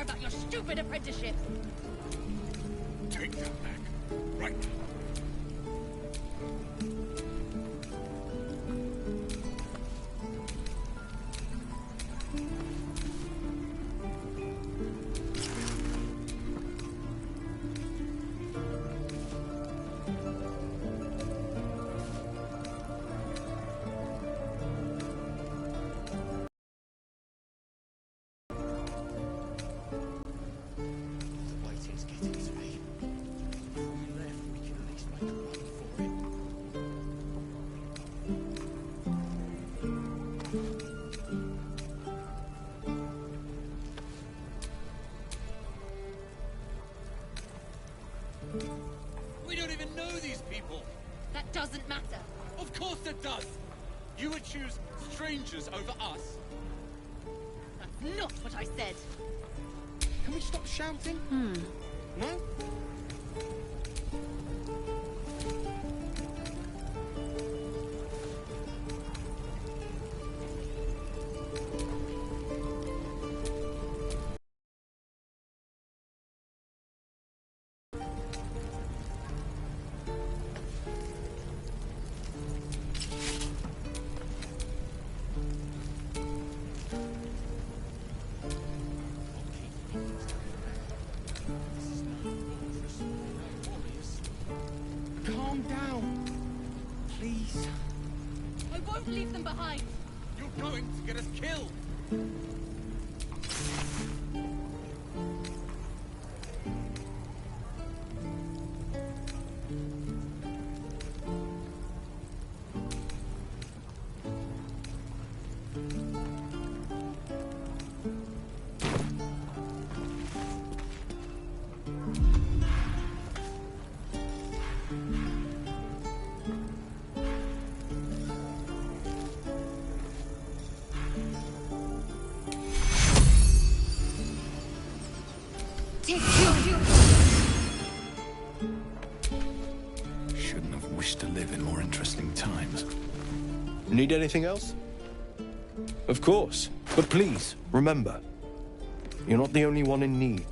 about your stupid apprenticeship. Take that back. Right now. We don't even know these people. That doesn't matter. Of course it does. You would choose strangers over us. That's not what I said. Can we stop shouting? No? Calm down. Please. I won't leave them behind. You're going to get us killed. Shouldn't have wished to live in more interesting times. Need anything else? Of course. But please, remember, you're not the only one in need.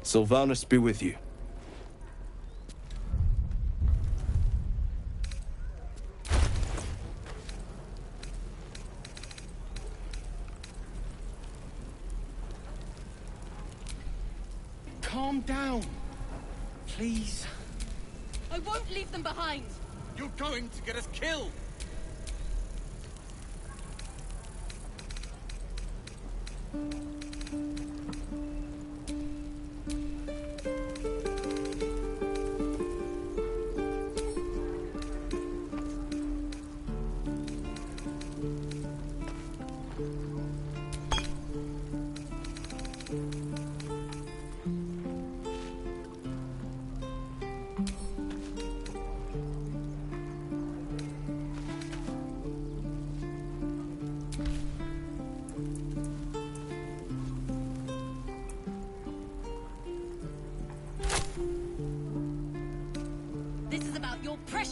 Sylvanus be with you. Calm down. Please. I won't leave them behind. You're going to get us killed.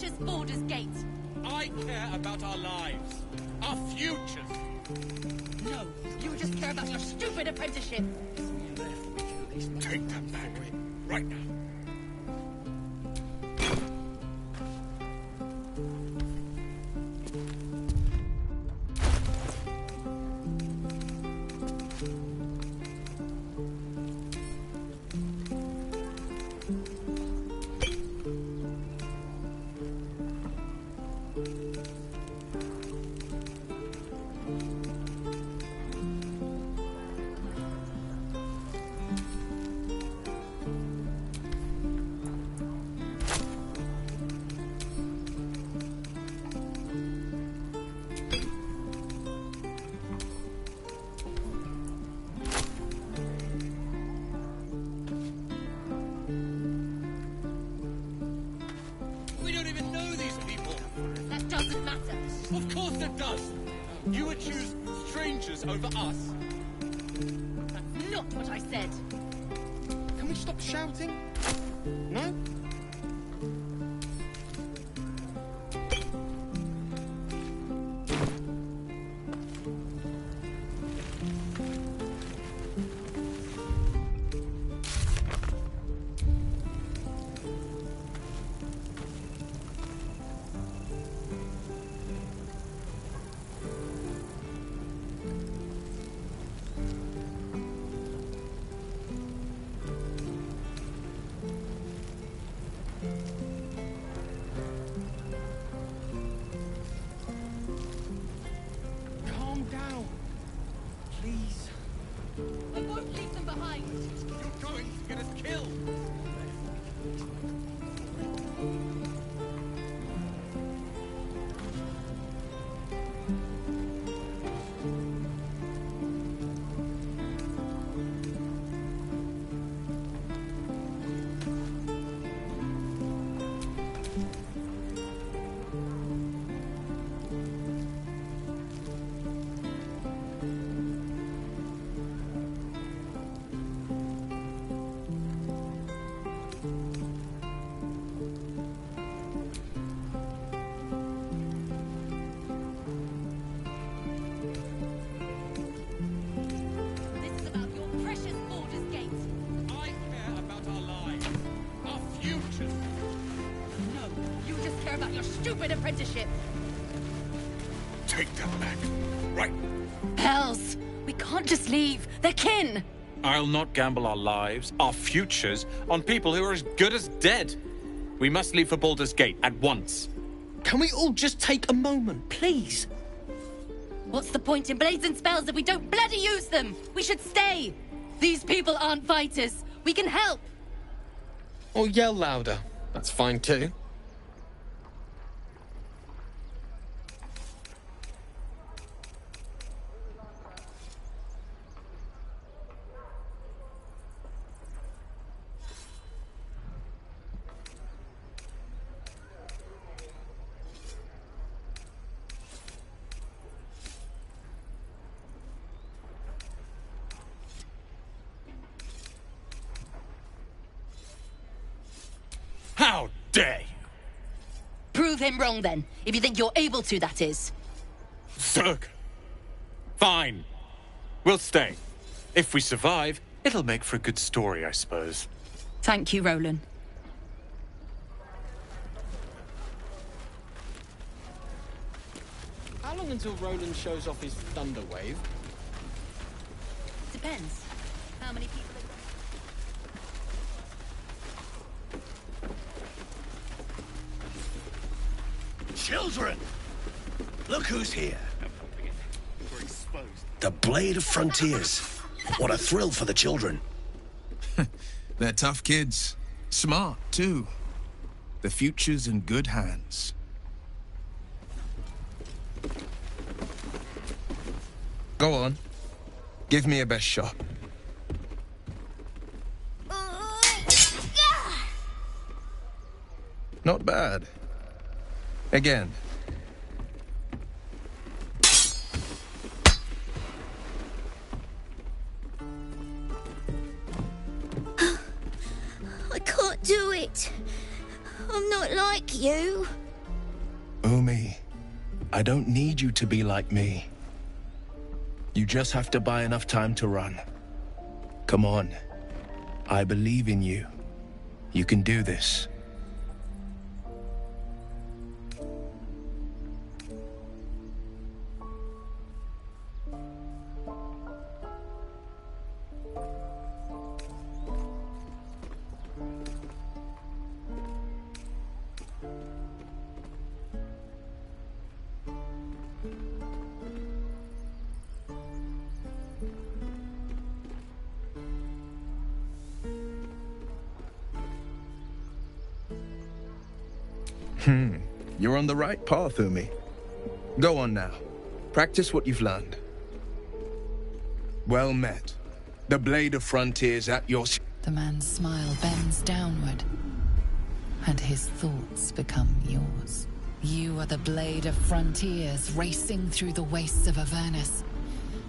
precious Baldur's Gate. I care about our lives. Our futures. No, you just care about your stupid apprenticeship. Take that back. Right now. We don't even know these people. That doesn't matter. Of course it does. You would choose strangers over us. That's not what I said. Can we stop shouting? No? Calm down. Please. I won't leave them behind. You're going to get us killed. This is about your precious Baldur's Gate. I care about our lives. Our futures. No, you just care about your stupid apprenticeship. Take that back. Right. Hells! We can't just leave. They're kin. I'll not gamble our lives, our futures, on people who are as good as dead. We must leave for Baldur's Gate at once. Can we all just take a moment, please? What's the point in blades and spells if we don't bloody use them? We should stay. These people aren't fighters. We can help. Or yell louder. That's fine too. How dare you! Prove him wrong then, if you think you're able to, that is. Zerg! Fine. We'll stay. If we survive, it'll make for a good story, I suppose. Thank you, Roland. How long until Roland shows off his thunder wave? Depends. How many people... Children! Look who's here. The Blade of Frontiers. What a thrill for the children. They're tough kids. Smart, too. The future's in good hands. Go on. Give me a best shot. Not bad. Again. I can't do it. I'm not like you. Umi, I don't need you to be like me. You just have to buy enough time to run. Come on. I believe in you. You can do this. You're on the right path, Umi. Go on now. Practice what you've learned. Well met. The blade of frontiers at your... The man's smile bends downward, and his thoughts become yours. You are the blade of frontiers racing through the wastes of Avernus.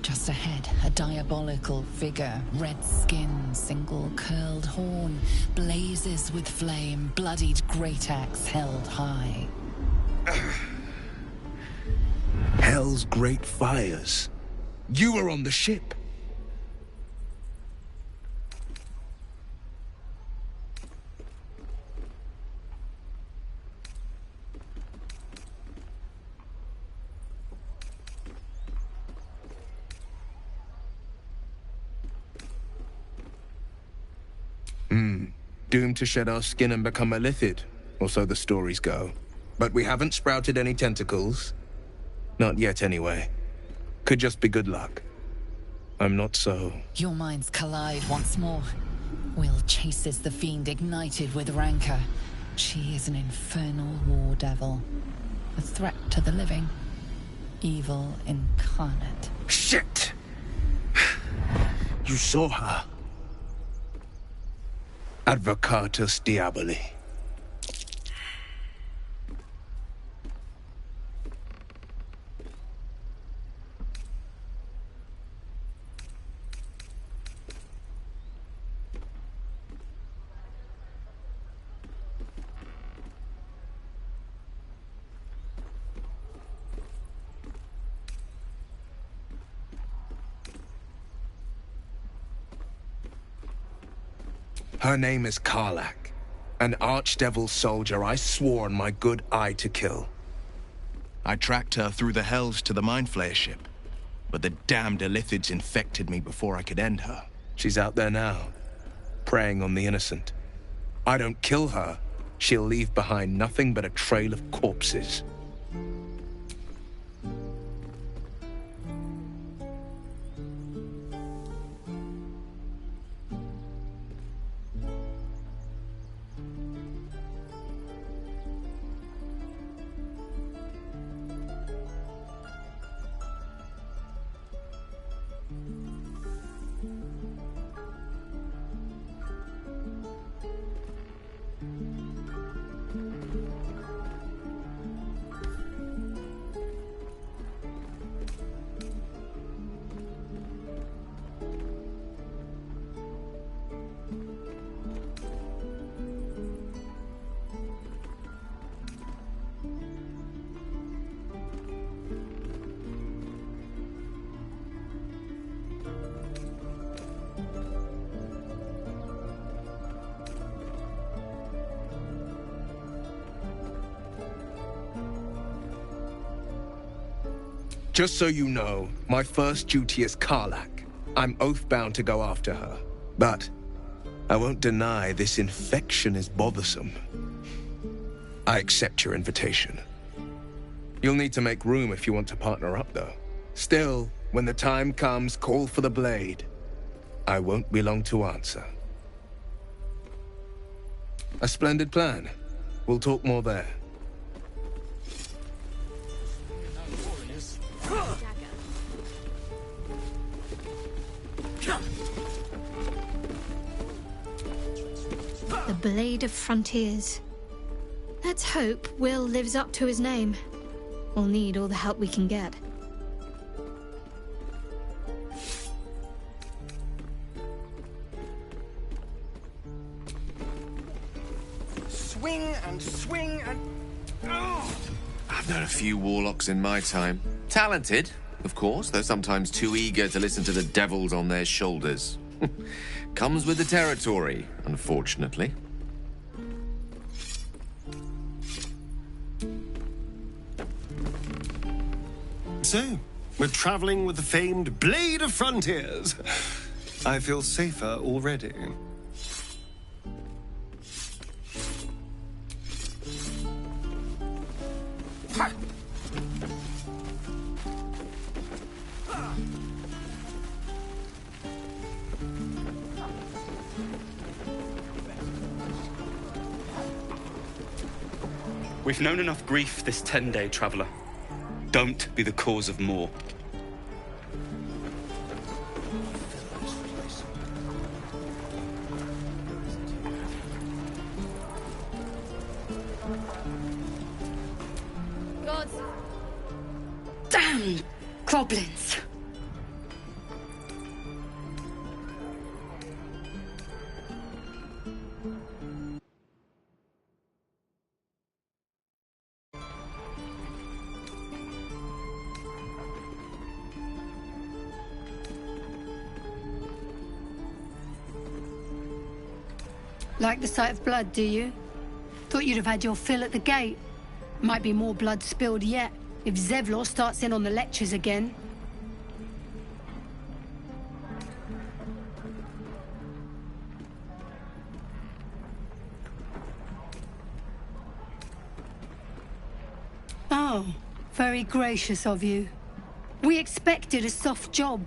Just ahead, a diabolical figure, red skin, single curled horn, blazes with flame, bloodied great axe held high. Hell's great fires. You were on the ship. Doomed to shed our skin and become a lithid, or so the stories go. But we haven't sprouted any tentacles. Not yet, anyway. Could just be good luck. I'm not so... Your minds collide once more. Will chases the fiend ignited with rancor. She is an infernal war devil. A threat to the living. Evil incarnate. Shit! You saw her. Advocatus Diaboli. Her name is Karlach, an archdevil soldier I swore on my good eye to kill. I tracked her through the hells to the Mind Flayer ship, but the damned Illithids infected me before I could end her. She's out there now, preying on the innocent. I don't kill her, she'll leave behind nothing but a trail of corpses. Just so you know, my first duty is Karlach. I'm oath-bound to go after her. But I won't deny this infection is bothersome. I accept your invitation. You'll need to make room if you want to partner up, though. Still, when the time comes, call for the blade. I won't be long to answer. A splendid plan. We'll talk more there. The Blade of Frontiers. Let's hope Will lives up to his name. We'll need all the help we can get. Swing and swing and... Oh! I've known a few warlocks in my time. Talented, of course, though sometimes too eager to listen to the devils on their shoulders. Comes with the territory, unfortunately. So, we're traveling with the famed Blade of Frontiers. I feel safer already. We've known enough grief this 10-day traveler. Don't be the cause of more. Gods. Damn goblins. Like the sight of blood, do you? Thought you'd have had your fill at the gate. Might be more blood spilled yet, if Zevlor starts in on the lectures again. Oh, very gracious of you. We expected a soft job.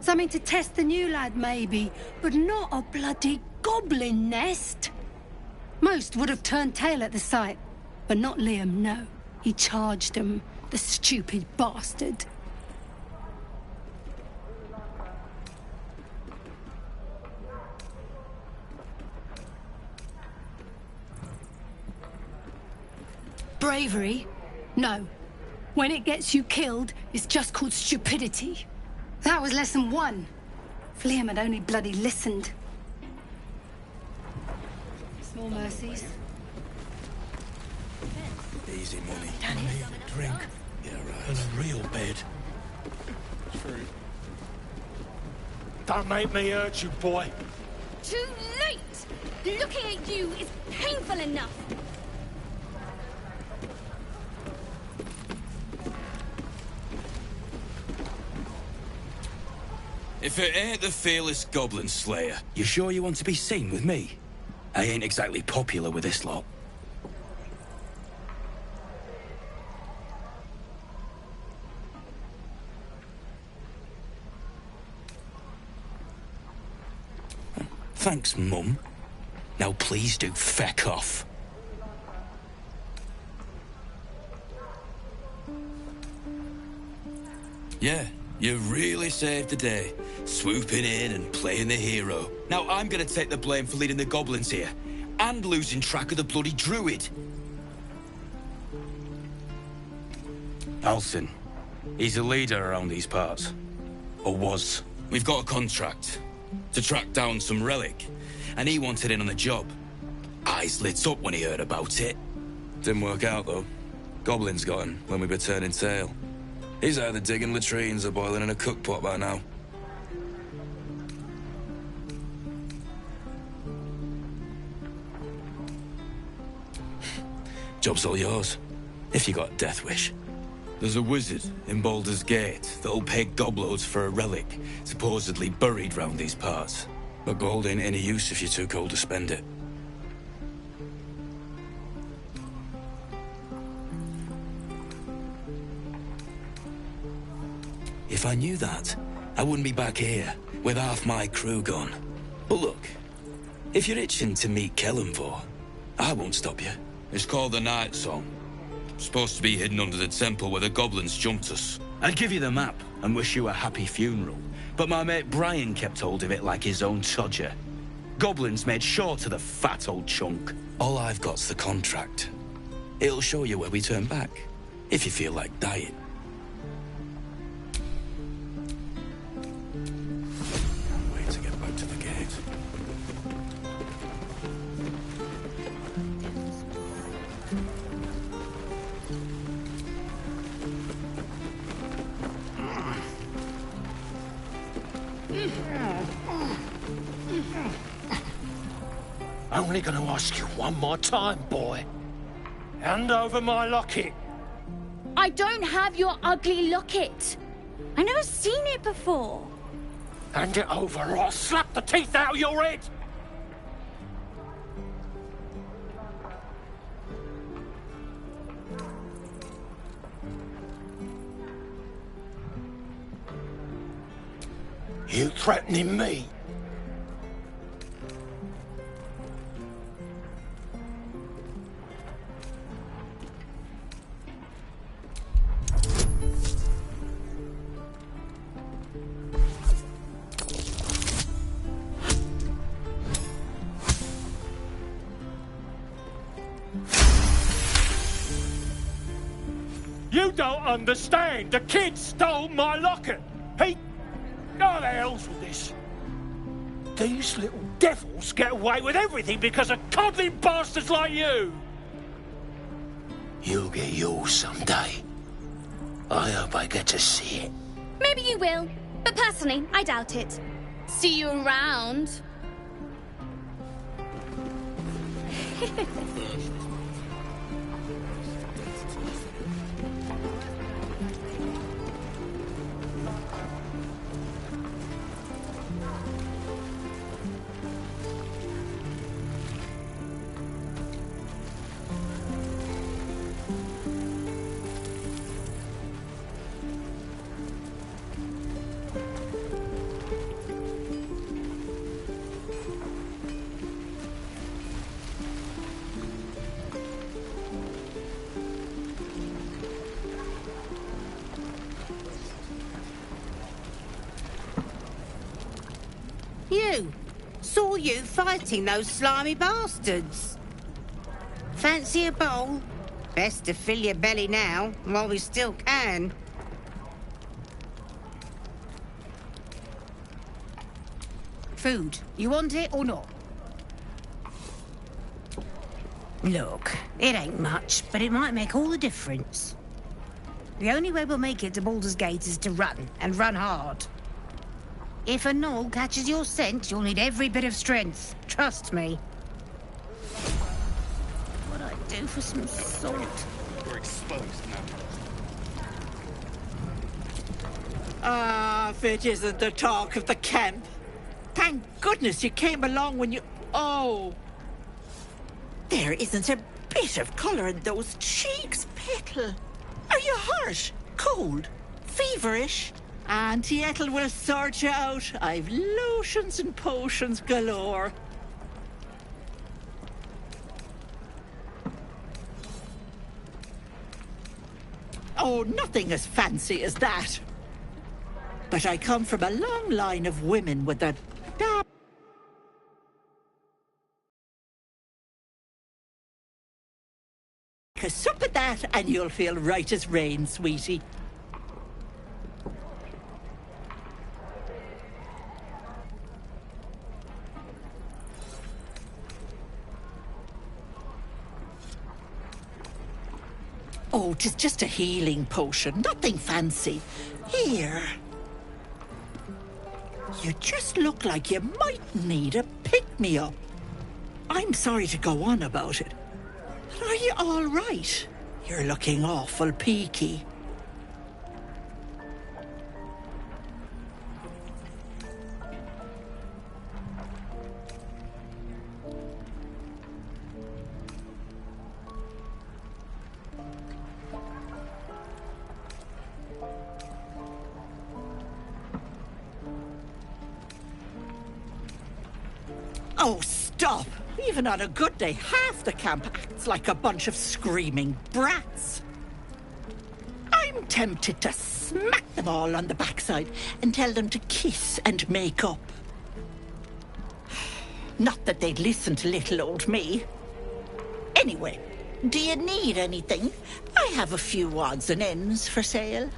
Something to test the new lad, maybe, but not a bloody goblin nest. Most would have turned tail at the sight, but not Liam, no. He charged them, the stupid bastard. Bravery? No. When it gets you killed, it's just called stupidity. That was lesson 1. If Liam had only bloody listened. Small mercies. Easy money. Drink. Yeah, right. And a real bed. True. Don't make me hurt you, boy. Too late! Looking at you is painful enough. If it ain't the fearless Goblin Slayer, you sure you want to be seen with me? I ain't exactly popular with this lot. Thanks, Mum. Now please do feck off. Yeah, you really saved the day. Swooping in and playing the hero. Now I'm gonna take the blame for leading the goblins here. And losing track of the bloody druid. Alcyn. He's a leader around these parts. Or was. We've got a contract. To track down some relic. And he wanted in on the job. Eyes lit up when he heard about it. Didn't work out, though. Goblins got him when we were turning tail. He's either digging latrines or boiling in a cookpot by now. Job's all yours, if you got a death wish. There's a wizard in Baldur's Gate that'll pay gobloads for a relic, supposedly buried round these parts. But gold ain't any use if you're too cold to spend it. If I knew that, I wouldn't be back here, with half my crew gone. But look, if you're itching to meet Kellenvor, I won't stop you. It's called the Night Song. Supposed to be hidden under the temple where the goblins jumped us. I'd give you the map and wish you a happy funeral, but my mate Brian kept hold of it like his own todger. Goblins made sure to the fat old chunk. All I've got's the contract. It'll show you where we turn back, if you feel like dying. Way to get back to the gate. only going to ask you one more time, boy. Hand over my locket. I don't have your ugly locket. I've never seen it before. Hand it over or I'll slap the teeth out of your head. You threatening me? You don't understand. The kid stole my locket. He... Oh, the hell's with this? These little devils get away with everything because of coddling bastards like you. You'll get yours someday. I hope I get to see it. Maybe you will, but personally, I doubt it. See you around. You! Saw you fighting those slimy bastards. Fancy a bowl? Best to fill your belly now, while we still can. Food. You want it or not? Look, it ain't much, but it might make all the difference. The only way we'll make it to Baldur's Gate is to run, and run hard. If a gnoll catches your scent, you'll need every bit of strength. Trust me. What I'd do for some salt. We're exposed now. Ah, if it isn't the talk of the camp. Thank goodness you came along when you... Oh! There isn't a bit of colour in those cheeks, Petal. Are you hurt? Cold? Feverish? Auntie Ethel will sort you out. I've lotions and potions galore. Oh, nothing as fancy as that. But I come from a long line of women with a damn... A sup at that and you'll feel right as rain, sweetie. Oh, 'tis just a healing potion, nothing fancy. Here. You just look like you might need a pick-me-up. I'm sorry to go on about it, but are you all right? You're looking awful peaky. Oh, stop! Even on a good day, half the camp acts like a bunch of screaming brats. I'm tempted to smack them all on the backside and tell them to kiss and make up. Not that they'd listen to little old me. Anyway, do you need anything? I have a few odds and ends for sale.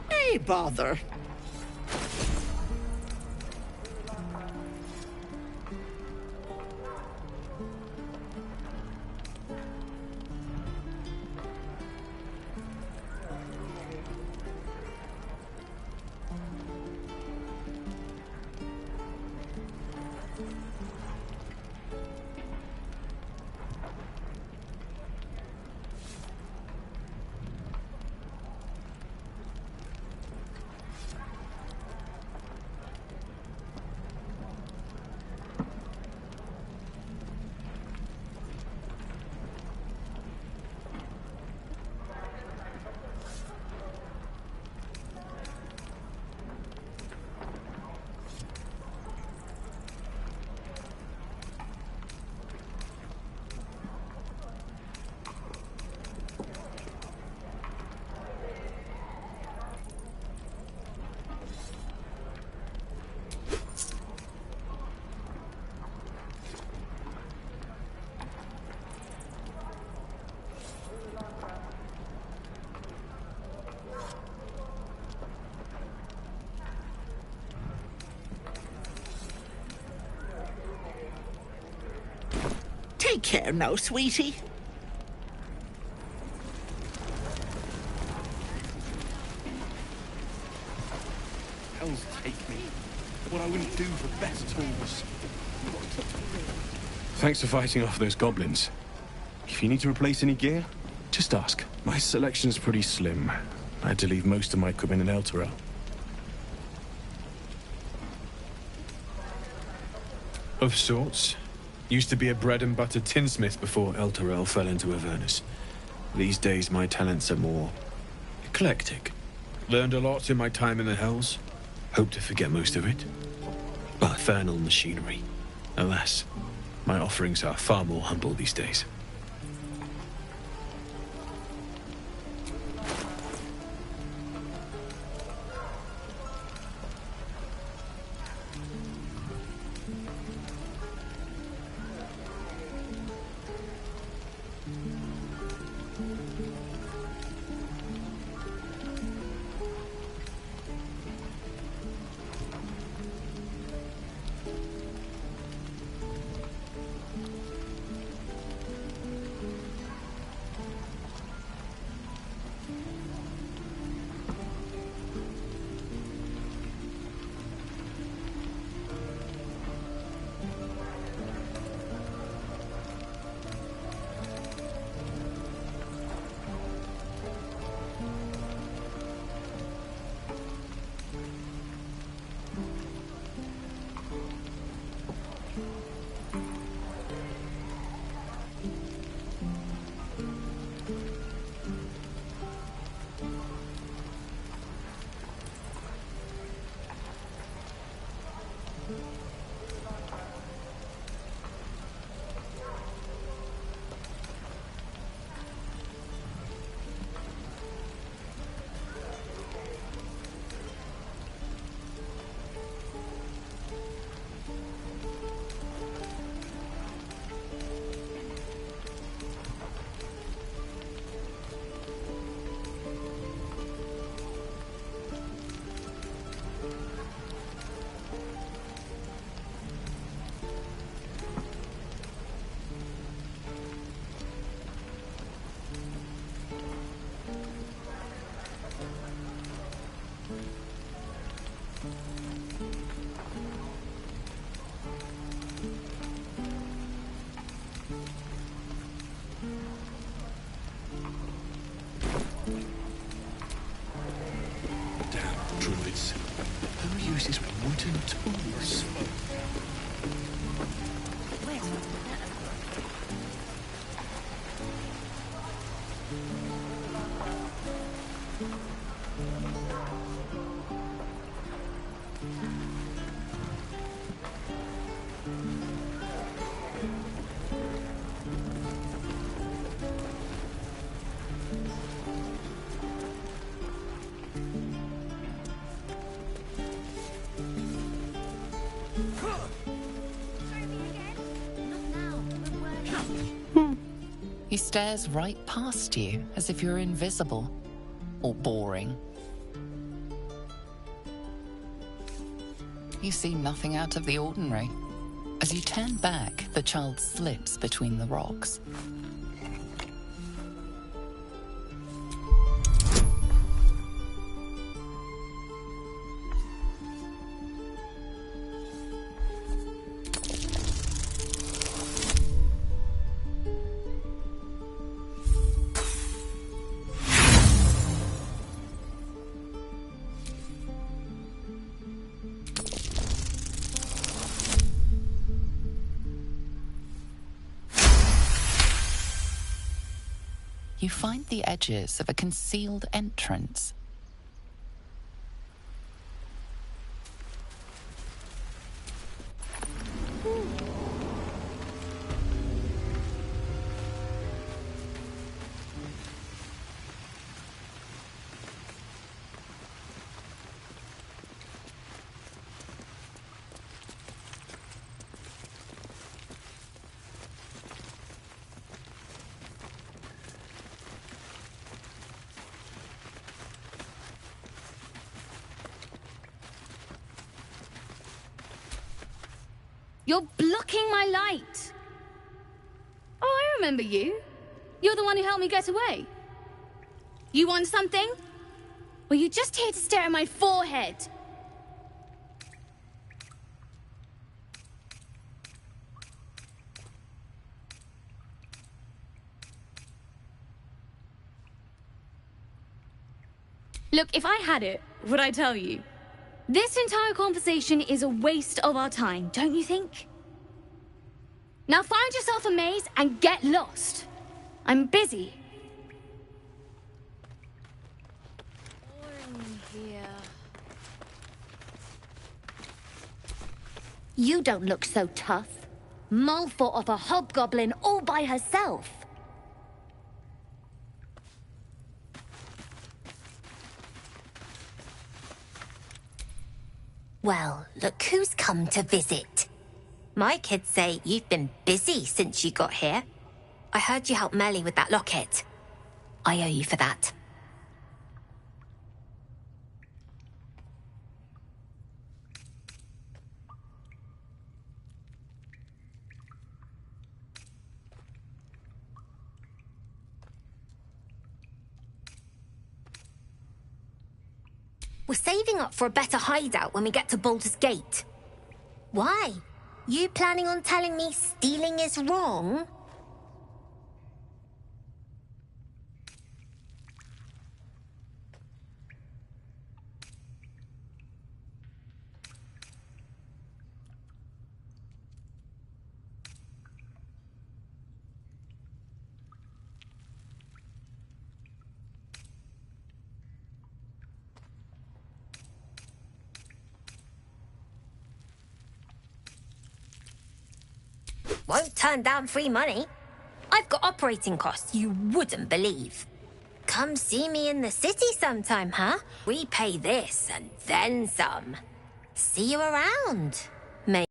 Hey, bother. Take care now, sweetie. Hells take me. What I wouldn't do for better tools. Thanks for fighting off those goblins. If you need to replace any gear, just ask. My selection's pretty slim. I had to leave most of my equipment in Elturel. Of sorts. Used to be a bread-and-butter tinsmith before Elturel fell into Avernus. These days, my talents are more eclectic. Learned a lot in my time in the Hells. Hope to forget most of it. But infernal machinery. Alas, my offerings are far more humble these days. Uses wooden tools. He stares right past you, as if you're invisible. Or boring. You see nothing out of the ordinary. As you turn back, the child slips between the rocks. You find the edges of a concealed entrance. You're blocking my light! remember you. You're the one who helped me get away. You want something? Or are you just here to stare at my forehead? Look, if I had it, would I tell you? This entire conversation is a waste of our time, don't you think? Now find yourself a maze and get lost. I'm busy. You don't look so tough. Mull fought off a hobgoblin all by herself. Well, look who's come to visit. My kids say you've been busy since you got here. I heard you helped Melly with that locket. I owe you for that. We're saving up for a better hideout when we get to Baldur's Gate. Why? You planning on telling me stealing is wrong? Won't turn down free money. I've got operating costs you wouldn't believe. Come see me in the city sometime, huh? We pay this and then some. See you around, maybe.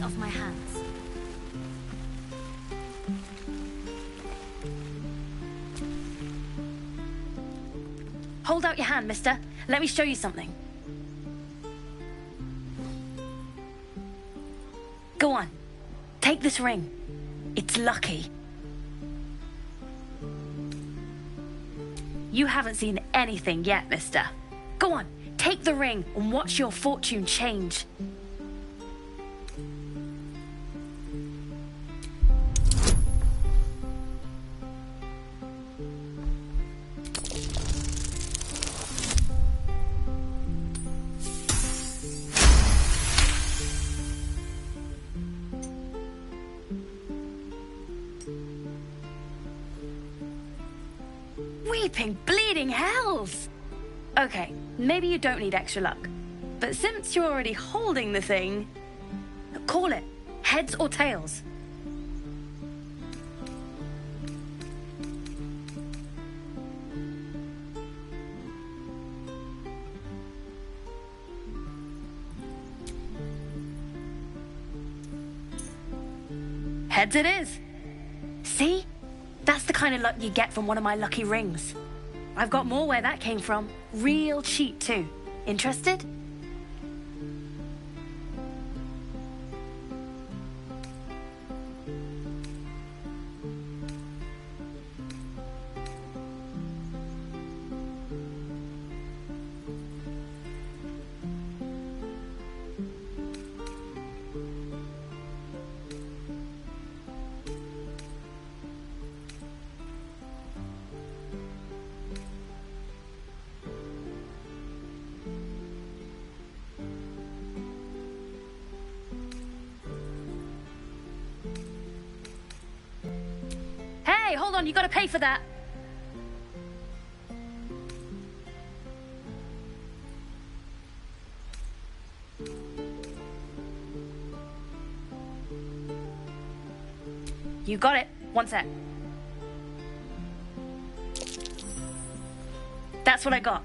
Off my hands. Hold out your hand, mister. Let me show you something. Go on. Take this ring. It's lucky. You haven't seen anything yet, mister. Go on. Take the ring and watch your fortune change. Weeping, bleeding hells! Okay, maybe you don't need extra luck. But since you're already holding the thing, call it. Heads or tails. Heads it is. See? That's the kind of luck you get from one of my lucky rings. I've got more where that came from. Real cheap, too. Interested? Hey, hold on, you gotta pay for that. You got it. One sec. That's what I got.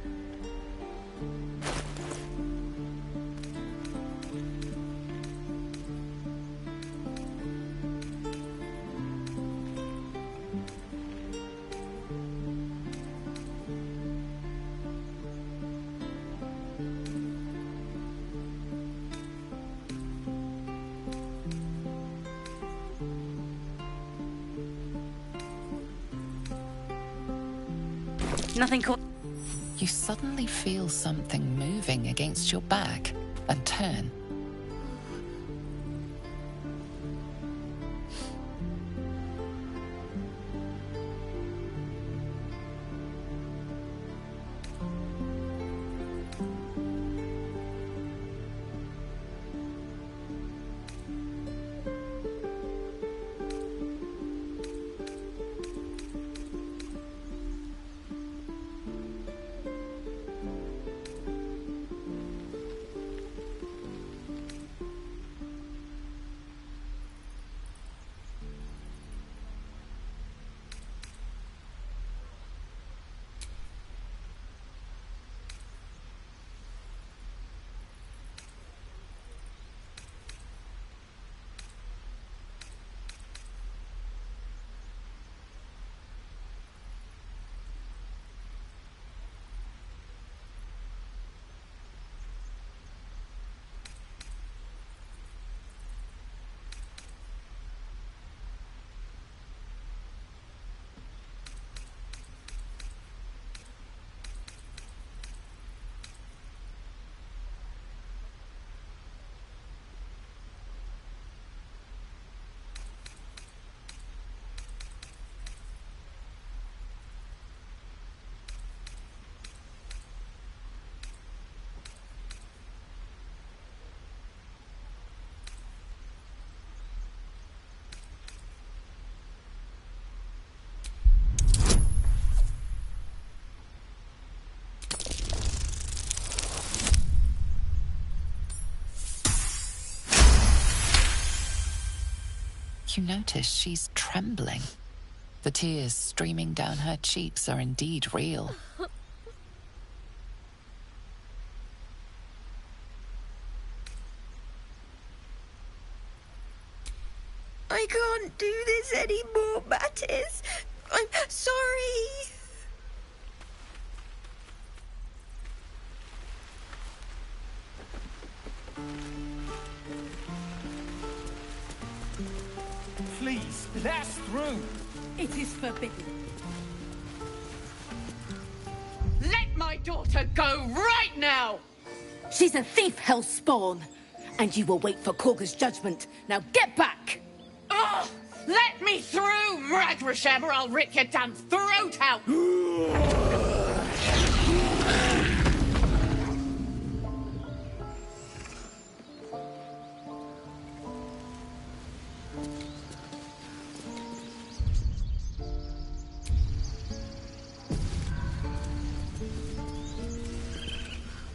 Nothing cool. You suddenly feel something moving against your back and turn. You notice she's trembling. The tears streaming down her cheeks are indeed real. I can't do this anymore, Mattis. I'm sorry. Please, let us through. It is forbidden. Let my daughter go right now! She's a thief, hellspawn. And you will wait for Korga's judgment. Now get back! Oh, let me through, Ragrasham, or I'll rip your damn throat out!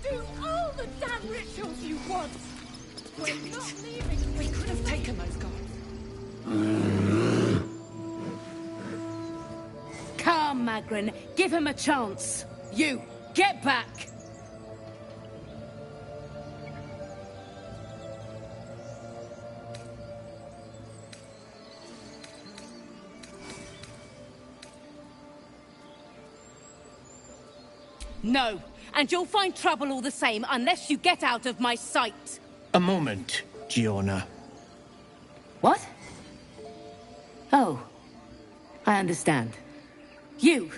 Do all the damn rituals you want! We're not leaving! We could have taken those guys. Calm, Magrin. Give him a chance. You, get back! No, and you'll find trouble all the same unless you get out of my sight. A moment, Giona. What? Oh, I understand. You!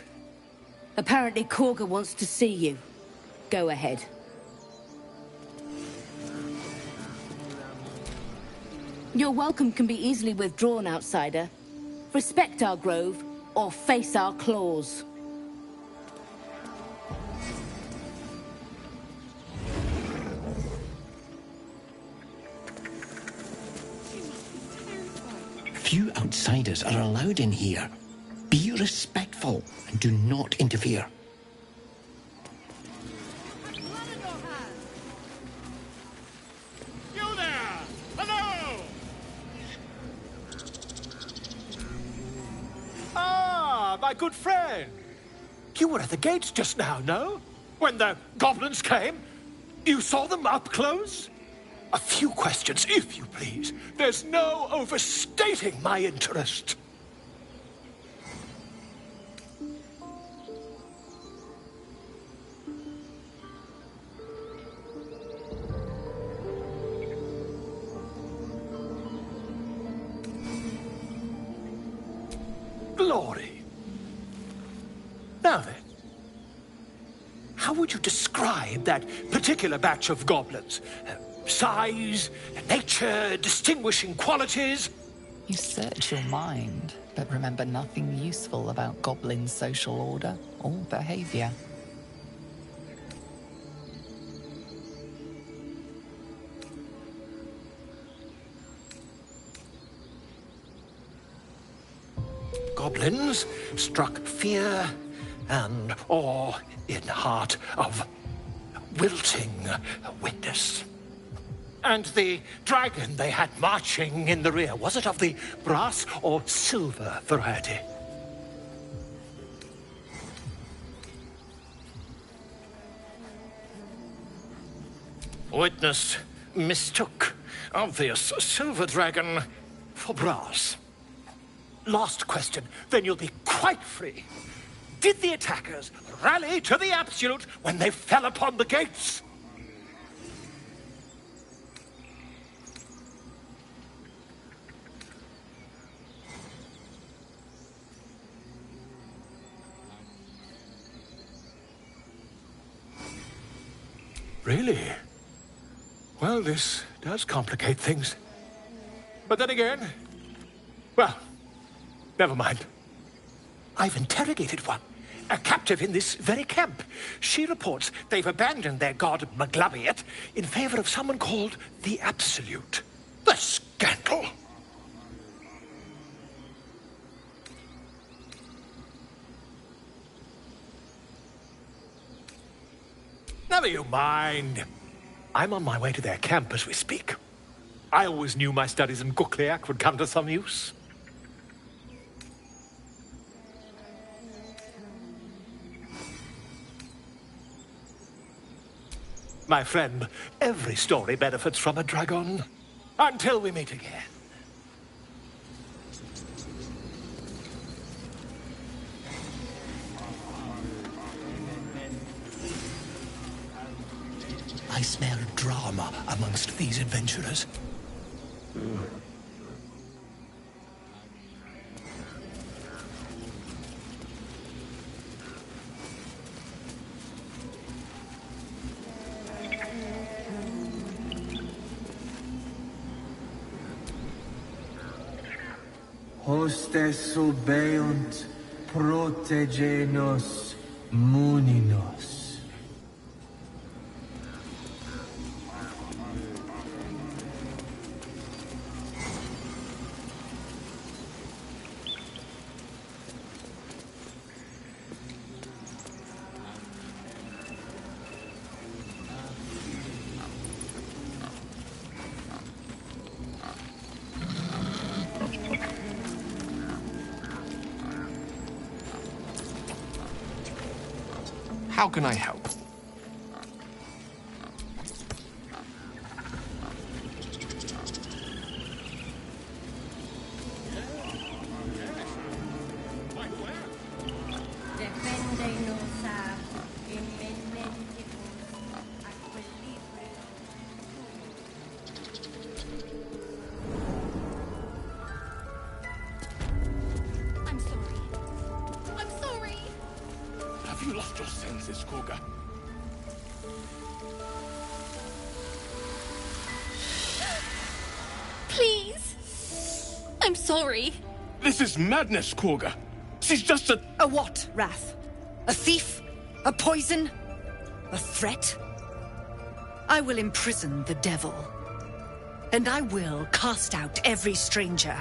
Apparently Korga wants to see you. Go ahead. Your welcome can be easily withdrawn, outsider. Respect our grove, or face our claws. Few outsiders are allowed in here. Be respectful and do not interfere. You there! Hello! Ah, my good friend. You were at the gates just now, no? When the goblins came? You saw them up close? A few questions, if you please. There's no overstating my interest. Glory. Now then, how would you describe that particular batch of goblins? Size, nature, distinguishing qualities? You search your mind, but remember nothing useful about goblin social order or behavior. Goblins struck fear and awe in heart of wilting witness. And the dragon they had marching in the rear, was it of the brass or silver variety? Witness mistook obvious silver dragon for brass. Last question, then you'll be quite free. Did the attackers rally to the absolute when they fell upon the gates? Really? Well, this does complicate things. But then again, well, never mind. I've interrogated one, a captive in this very camp. She reports they've abandoned their god Maglabiet in favor of someone called the Absolute. The scandal! Never you mind. I'm on my way to their camp as we speak. I always knew my studies in Gukliak would come to some use. My friend, every story benefits from a dragon. Until we meet again. I smell drama amongst these adventurers. Hostes subeunt, protegenos, muninos. How can I help? I'm sorry. I'm sorry. Have you lost your senses, Koga? Please. I'm sorry. This is madness, Koga. She's just a... A what, Wrath? A thief? A poison? A threat? I will imprison the devil. And I will cast out every stranger.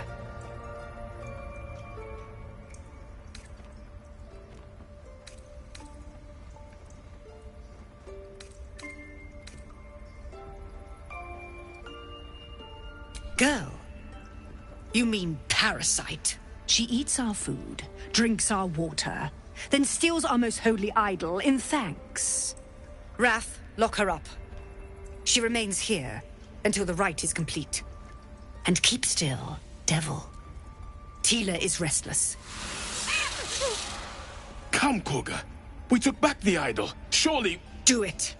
You mean parasite? She eats our food, drinks our water, then steals our most holy idol in thanks. Wrath, lock her up. She remains here until the rite is complete. And keep still, devil. Tila is restless. Come, Koga. We took back the idol. Surely... Do it.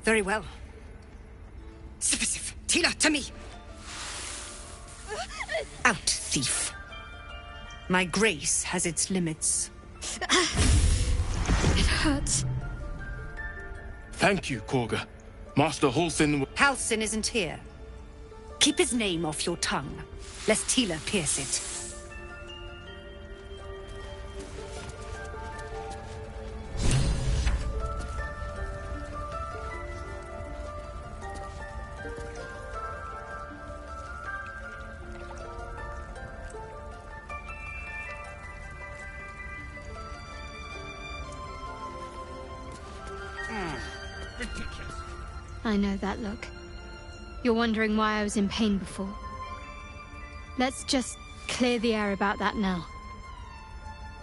Very well. Sif, Tila, to me! Out, thief. My grace has its limits. It hurts. Thank you, Koga. Master Halsin... Halsin isn't here. Keep his name off your tongue, lest Tila pierce it. I know that look. You're wondering why I was in pain before. Let's just clear the air about that now.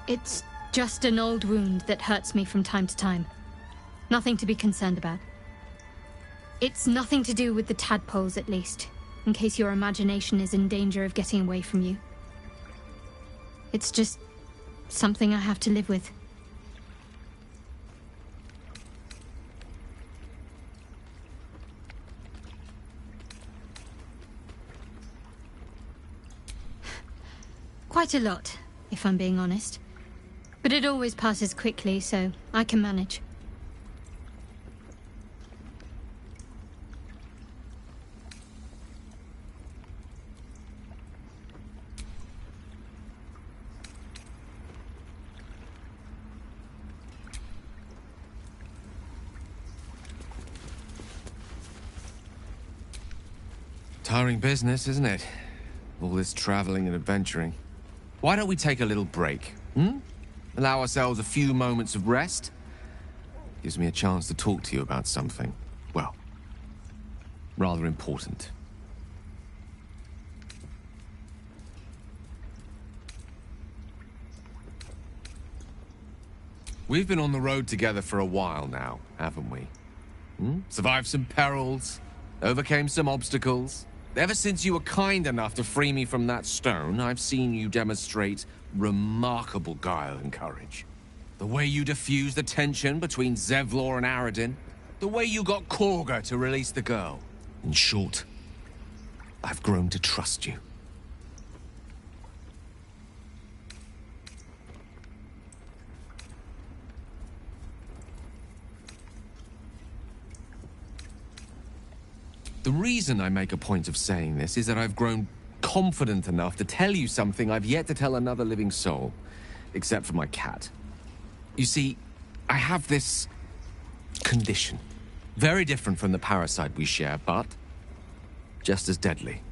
It's just an old wound that hurts me from time to time. Nothing to be concerned about. It's nothing to do with the tadpoles, at least, in case your imagination is in danger of getting away from you. It's just something I have to live with. Quite a lot, if I'm being honest. But it always passes quickly, so I can manage. Tiring business, isn't it? All this traveling and adventuring. Why don't we take a little break, Allow ourselves a few moments of rest? Gives me a chance to talk to you about something, well, rather important. We've been on the road together for a while now, haven't we? Survived some perils, overcame some obstacles. Ever since you were kind enough to free me from that stone, I've seen you demonstrate remarkable guile and courage. The way you diffused the tension between Zevlor and Aradin. The way you got Korga to release the girl. In short, I've grown to trust you. The reason I make a point of saying this is that I've grown confident enough to tell you something I've yet to tell another living soul, except for my cat. You see, I have this condition. Very different from the parasite we share, but just as deadly.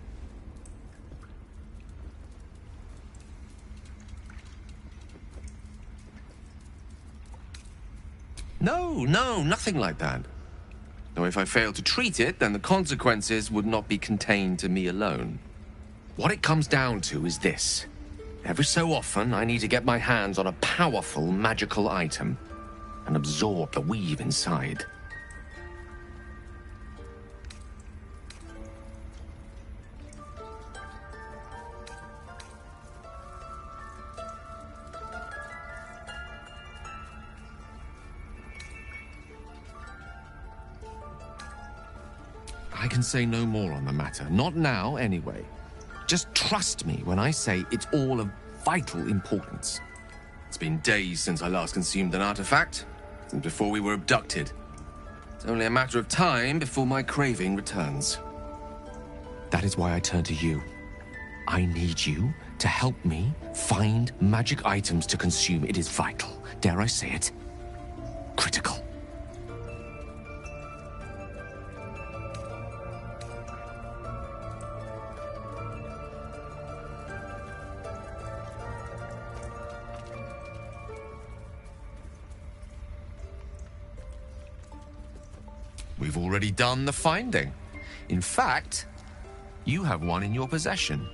No, nothing like that. Now, if I fail to treat it, then the consequences would not be contained to me alone. What it comes down to is this. Every so often, I need to get my hands on a powerful magical item and absorb the weave inside. I can say no more on the matter. Not now, anyway. Just trust me when I say it's all of vital importance. It's been days since I last consumed an artifact, since before we were abducted. It's only a matter of time before my craving returns. That is why I turn to you. I need you to help me find magic items to consume. It is vital. Dare I say it? Critical. We've already done the finding. In fact, you have one in your possession.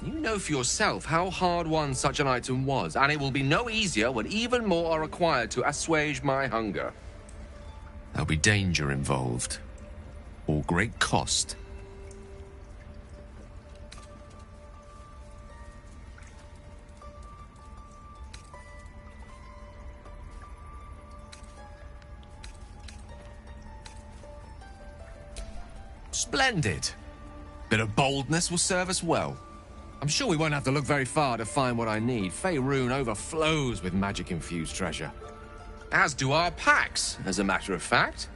You know for yourself how hard-won such an item was, and it will be no easier when even more are required to assuage my hunger. There'll be danger involved, or great cost. Splendid. Bit of boldness will serve us well. I'm sure we won't have to look very far to find what I need. Faerun overflows with magic-infused treasure. As do our packs, as a matter of fact.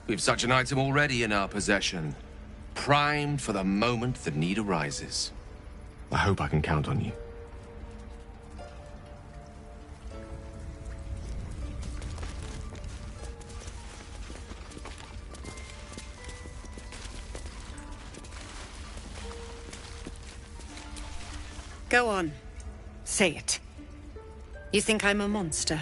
We've such an item already in our possession. Primed for the moment the need arises. I hope I can count on you. Go on. Say it. You think I'm a monster?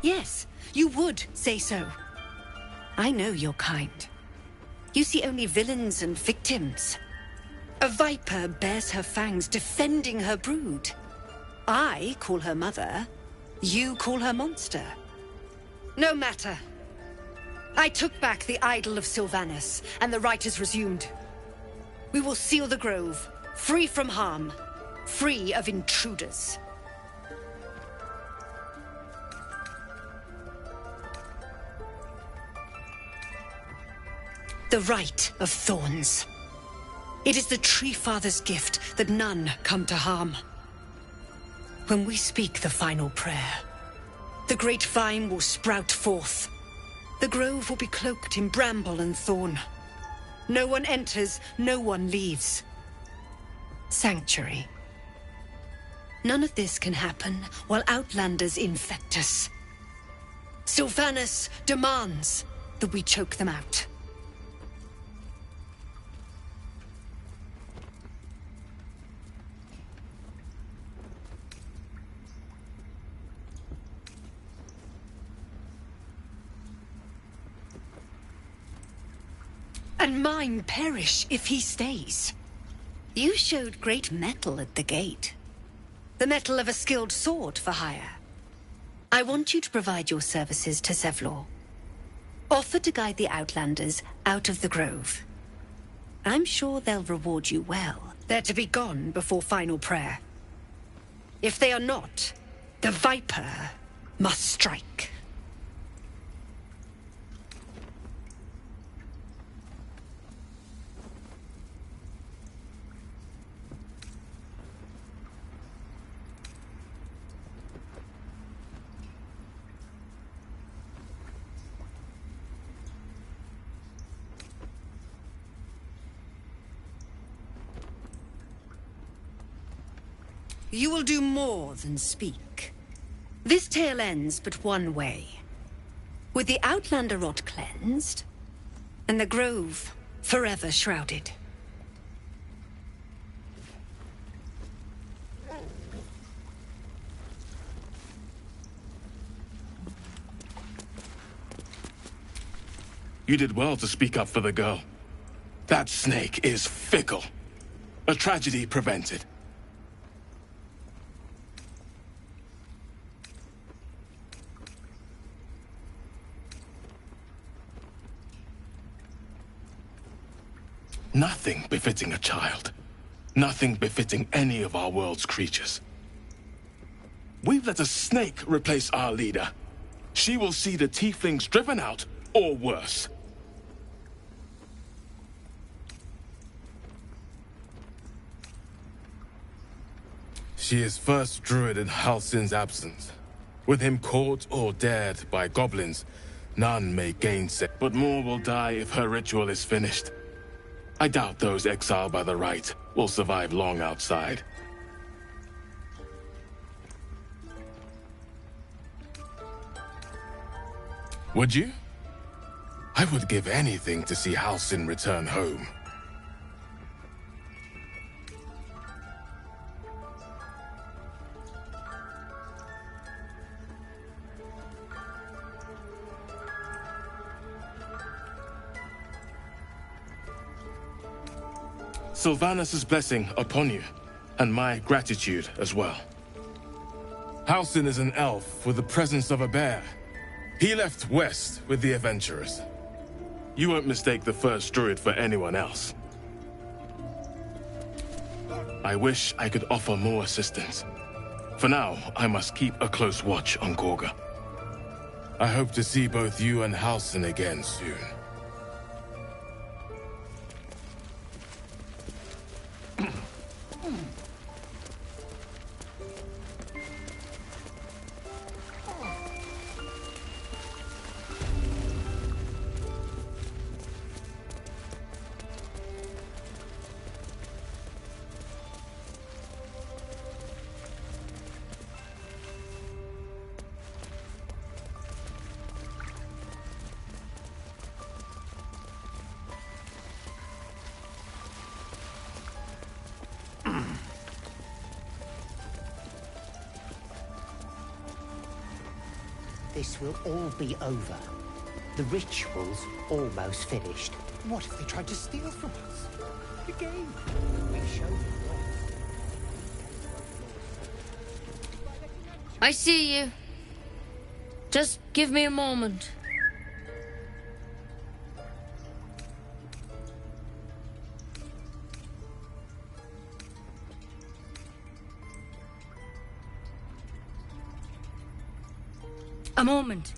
Yes, you would say so. I know your kind. You see only villains and victims. A viper bears her fangs defending her brood. I call her mother. You call her monster. No matter. I took back the idol of Sylvanas, and the rite is resumed. We will seal the grove, free from harm, free of intruders. The rite of thorns. It is the Tree Father's gift that none come to harm. When we speak the final prayer, the great vine will sprout forth. The grove will be cloaked in bramble and thorn. No one enters, no one leaves. Sanctuary. None of this can happen while Outlanders infect us. Sylvanas demands that we choke them out. And mine perish if he stays. You showed great mettle at the gate. The mettle of a skilled sword for hire. I want you to provide your services to Zevlor. Offer to guide the Outlanders out of the grove. I'm sure they'll reward you well. They're to be gone before final prayer. If they are not, the Viper must strike. You will do more than speak. This tale ends but one way. With the Outlander rot cleansed, and the grove forever shrouded. You did well to speak up for the girl. That snake is fickle. A tragedy prevented. Nothing befitting a child. Nothing befitting any of our world's creatures. We've let a snake replace our leader. She will see the tieflings driven out, or worse. She is first druid in Halsin's absence. With him caught or dared by goblins, none may gainsay. But more will die if her ritual is finished. I doubt those exiled by the right will survive long outside. Would you? I would give anything to see Halsin return home. Sylvanus' blessing upon you, and my gratitude as well. Halsin is an elf with the presence of a bear. He left west with the adventurers. You won't mistake the first druid for anyone else. I wish I could offer more assistance. For now, I must keep a close watch on Gorga. I hope to see both you and Halsin again soon. This will all be over. The ritual's almost finished. What if they tried to steal from us? Again? We showed them I see you. Just give me a moment. A moment.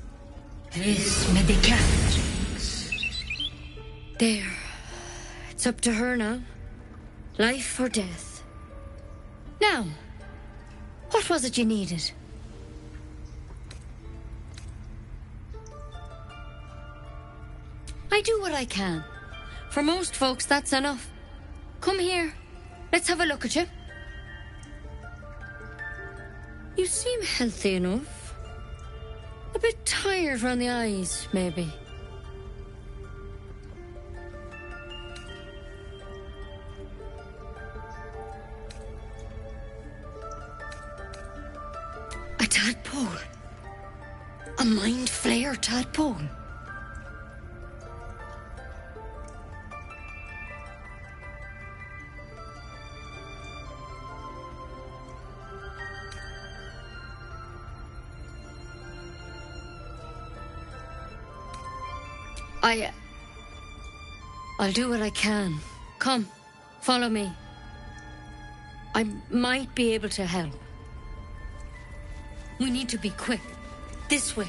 This medicat. There. It's up to her now. Life or death. Now, what was it you needed? I do what I can. For most folks, that's enough. Come here. Let's have a look at you. You seem healthy enough. A bit tired round the eyes, maybe. A tadpole. A mind flayer tadpole. I'll do what I can. Come, follow me. I might be able to help. We need to be quick. This way.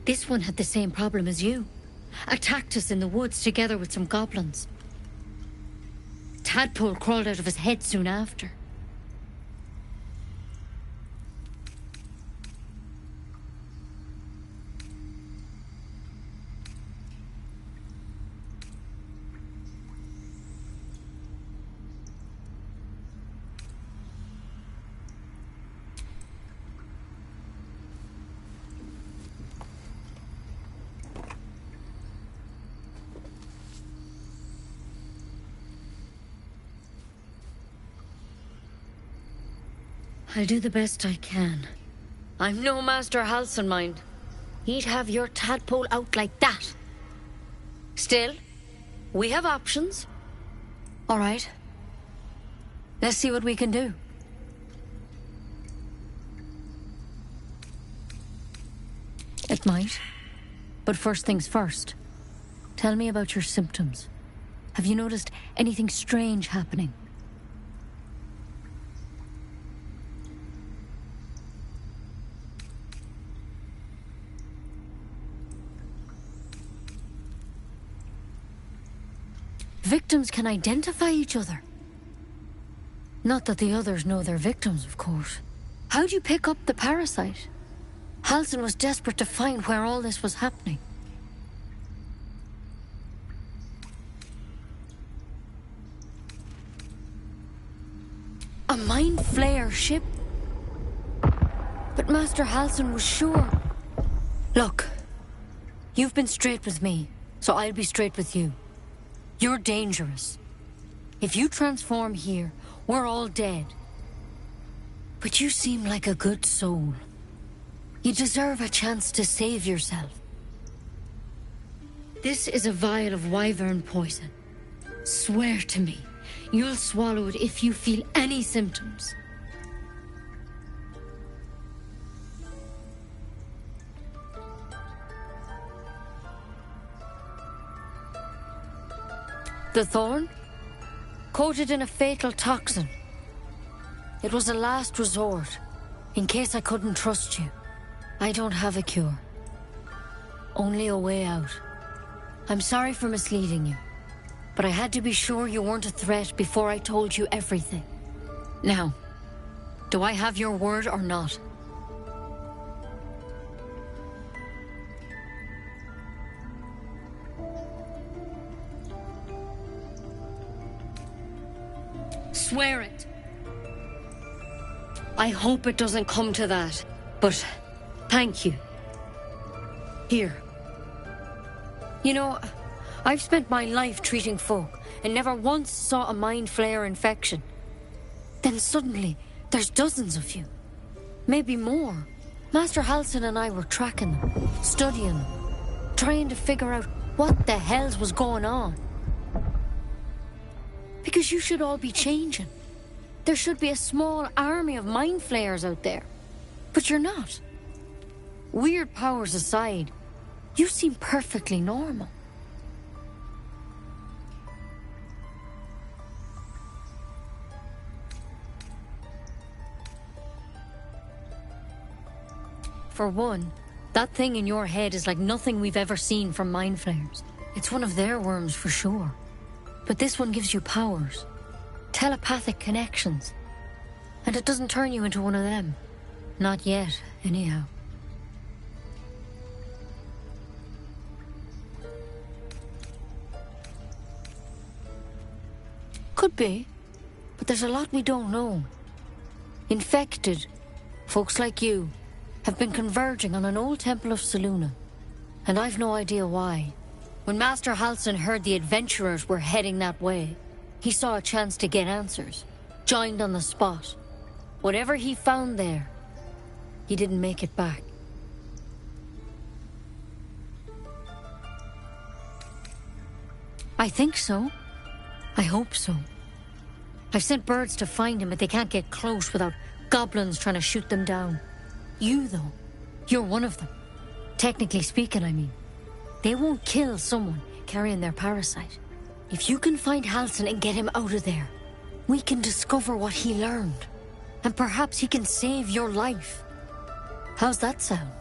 This one had the same problem as you. Attacked us in the woods together with some goblins. Tadpole crawled out of his head soon after. I'll do the best I can. I'm no Master Halsin, mind. He'd have your tadpole out like that. Still, we have options. All right. Let's see what we can do. It might. But first things first. Tell me about your symptoms. Have you noticed anything strange happening? Victims can identify each other. Not that the others know they're victims, of course. How'd you pick up the parasite? Halsin was desperate to find where all this was happening. A mind flayer ship? But Master Halsin was sure. Look, you've been straight with me, so I'll be straight with you. You're dangerous. If you transform here, we're all dead. But you seem like a good soul. You deserve a chance to save yourself. This is a vial of wyvern poison. Swear to me, you'll swallow it if you feel any symptoms. The thorn? Coated in a fatal toxin. It was a last resort, in case I couldn't trust you. I don't have a cure. Only a way out. I'm sorry for misleading you, but I had to be sure you weren't a threat before I told you everything. Now, do I have your word or not? Swear it. I hope it doesn't come to that, but thank you. Here. You know, I've spent my life treating folk and never once saw a mind flayer infection. Then suddenly, there's dozens of you. Maybe more. Master Halsin and I were tracking them, studying them, trying to figure out what the hells was going on. Because you should all be changing. There should be a small army of mind flayers out there. But you're not. Weird powers aside, you seem perfectly normal. For one, that thing in your head is like nothing we've ever seen from mind flayers. It's one of their worms for sure. But this one gives you powers. Telepathic connections. And it doesn't turn you into one of them. Not yet, anyhow. Could be, but there's a lot we don't know. Infected, folks like you, have been converging on an old temple of Selûne, and I've no idea why. When Master Halsin heard the adventurers were heading that way, he saw a chance to get answers, joined on the spot. Whatever he found there, he didn't make it back. I think so. I hope so. I've sent birds to find him, but they can't get close without goblins trying to shoot them down. You, though, you're one of them. Technically speaking, I mean. They won't kill someone carrying their parasite. If you can find Halsin and get him out of there, we can discover what he learned. And perhaps he can save your life. How's that sound?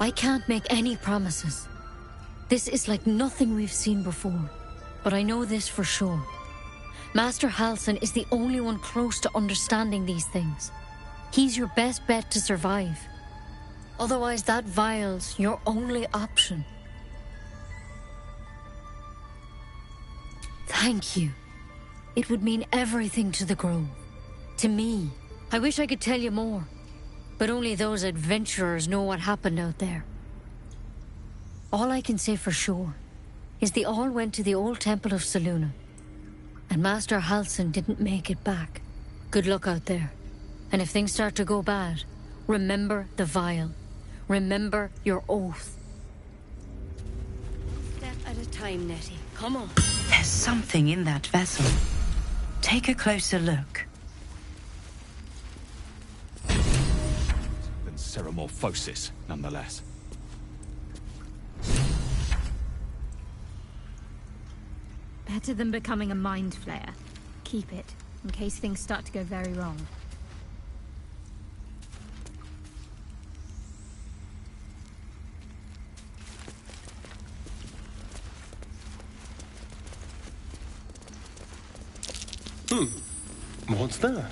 I can't make any promises. This is like nothing we've seen before. But I know this for sure. Master Halsin is the only one close to understanding these things. He's your best bet to survive. Otherwise, that vial's your only option. Thank you. It would mean everything to the Grove. To me. I wish I could tell you more. But only those adventurers know what happened out there. All I can say for sure is they all went to the old temple of Selûne. And Master Halsin didn't make it back. Good luck out there. And if things start to go bad, remember the vial. Remember your oath. Step at a at a time, Nettie. Come on. There's something in that vessel. Take a closer look. Than ceramorphosis, nonetheless. Better than becoming a mind flayer. Keep it, in case things start to go very wrong. What's that?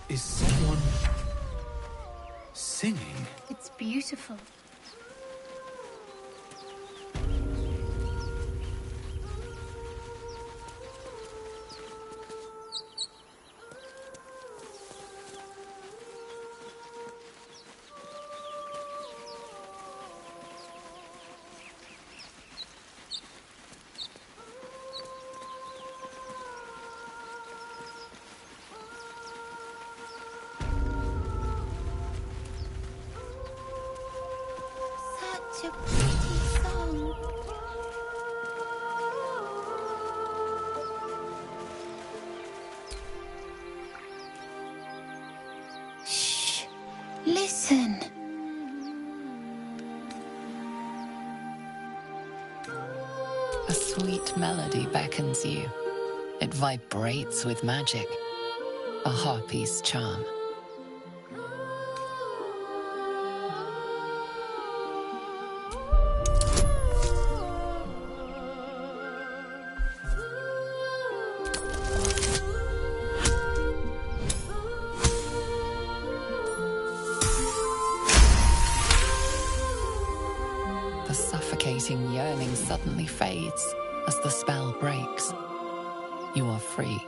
Is someone singing? It's beautiful. Such a pretty song. Shh. Listen. A sweet melody beckons you. It vibrates with magic. A harpy's charm. The suffocating yearning suddenly fades as the spell breaks. You are free.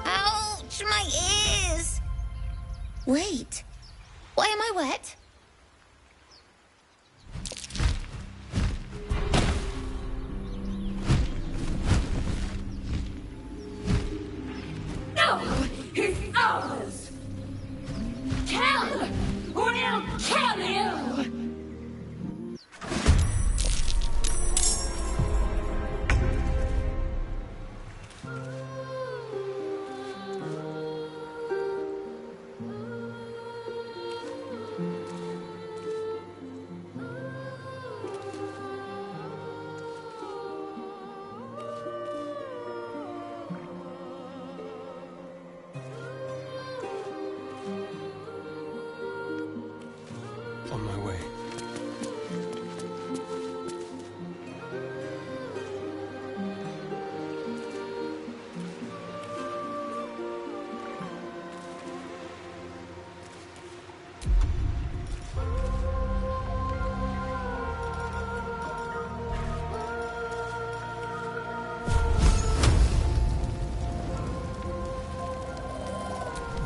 Ouch, my ears! Wait, why am I wet? No! He's ours! Kill! We'll kill you! On my way.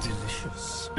Delicious.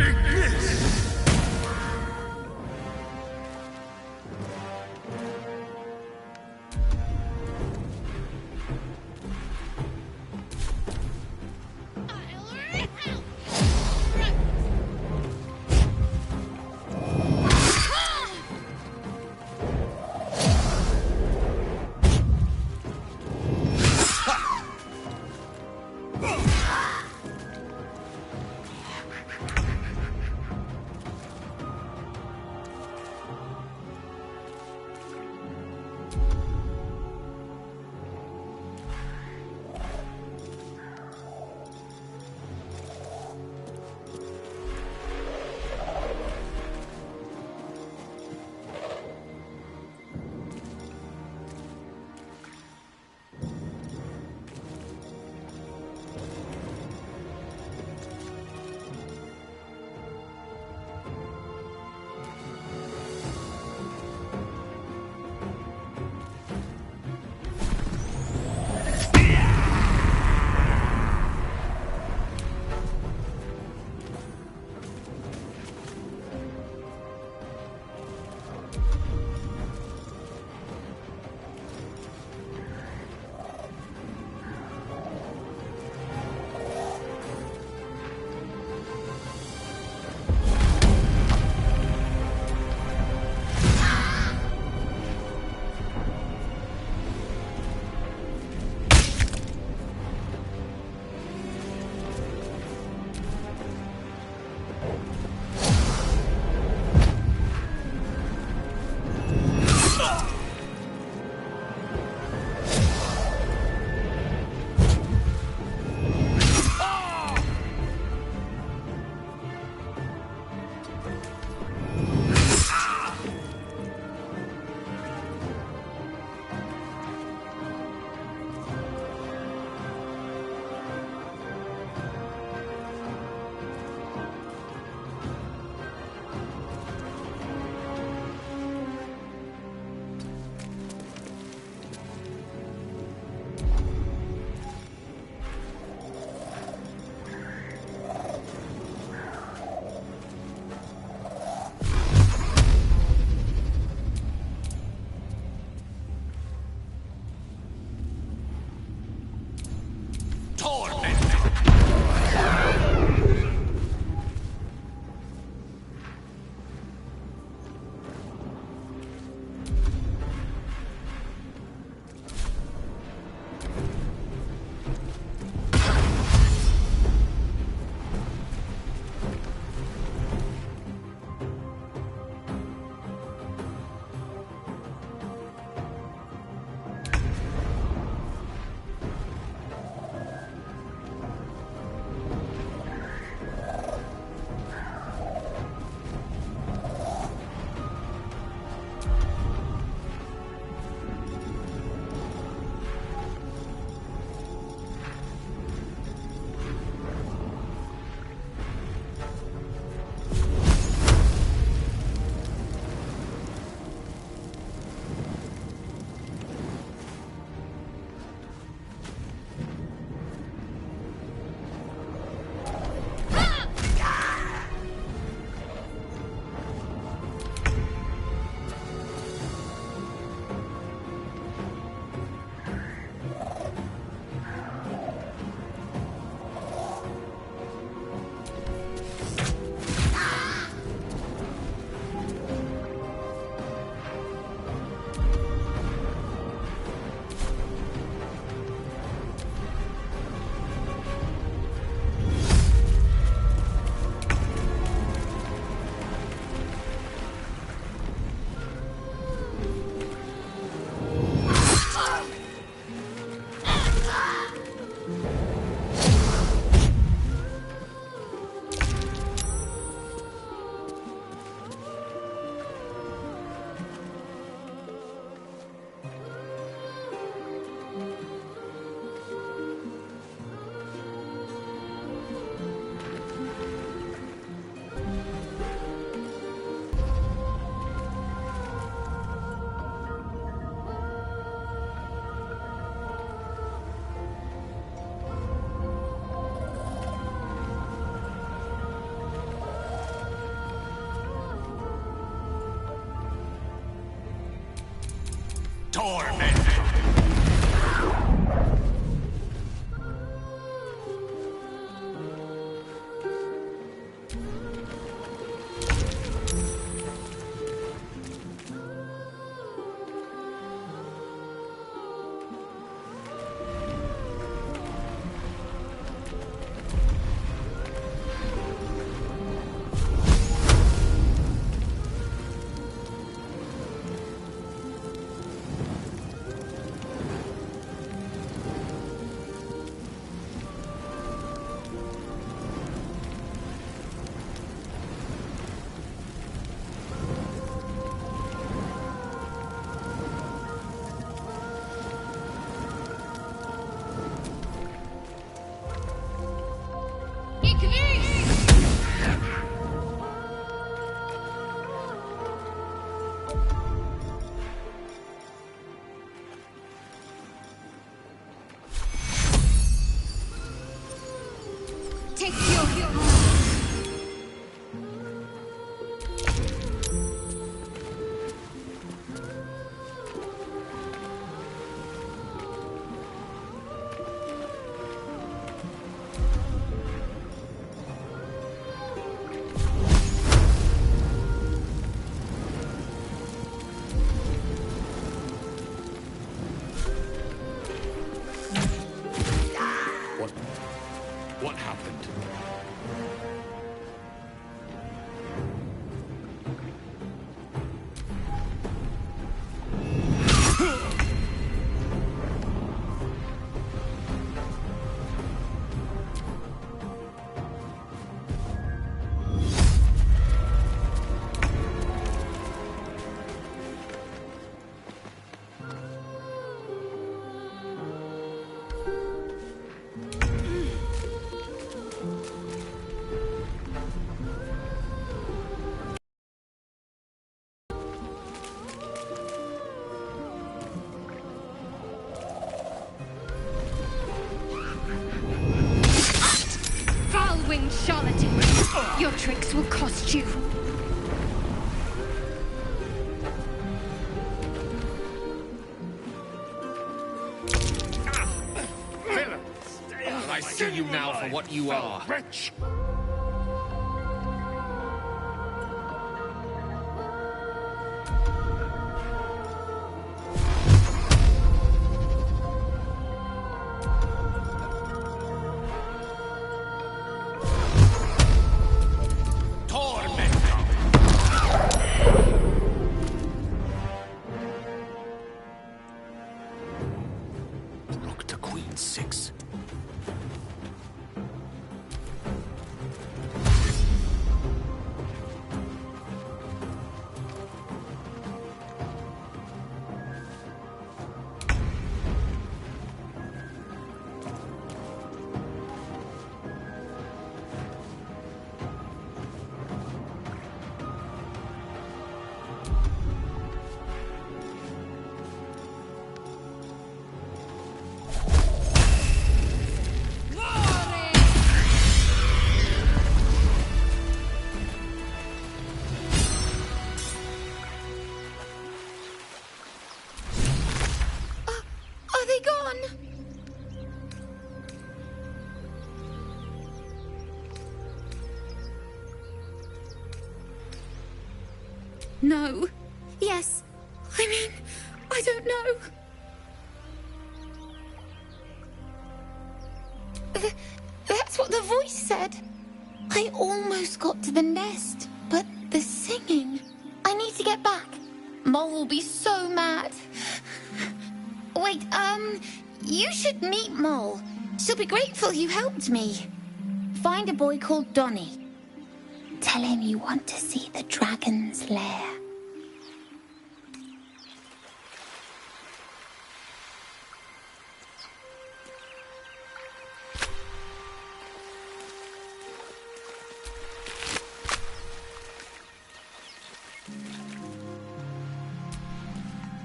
Torment! What happened? Foul-winged charlatan! Your tricks will cost you. Villain! I see you now for what you are. Wretch! Rook to Queen 6. Are they gone? No. Yes. I mean, I don't know. That's what the voice said. I almost got to the nest, but the singing. I need to get back. Mole will be so mad. Wait, you should meet Mole. She'll be grateful you helped me. Find a boy called Donny. Tell him you want to see the dragon's lair.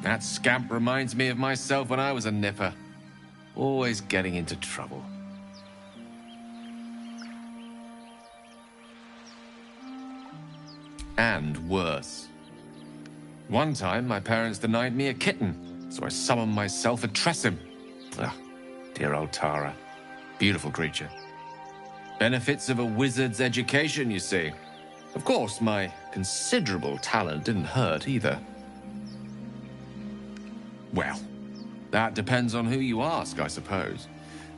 That scamp reminds me of myself when I was a nipper. Always getting into trouble. And worse. One time, my parents denied me a kitten. So I summoned myself and tress him. Ah, dear old Tara. Beautiful creature. Benefits of a wizard's education, you see. Of course, my considerable talent didn't hurt either. Well, that depends on who you ask, I suppose.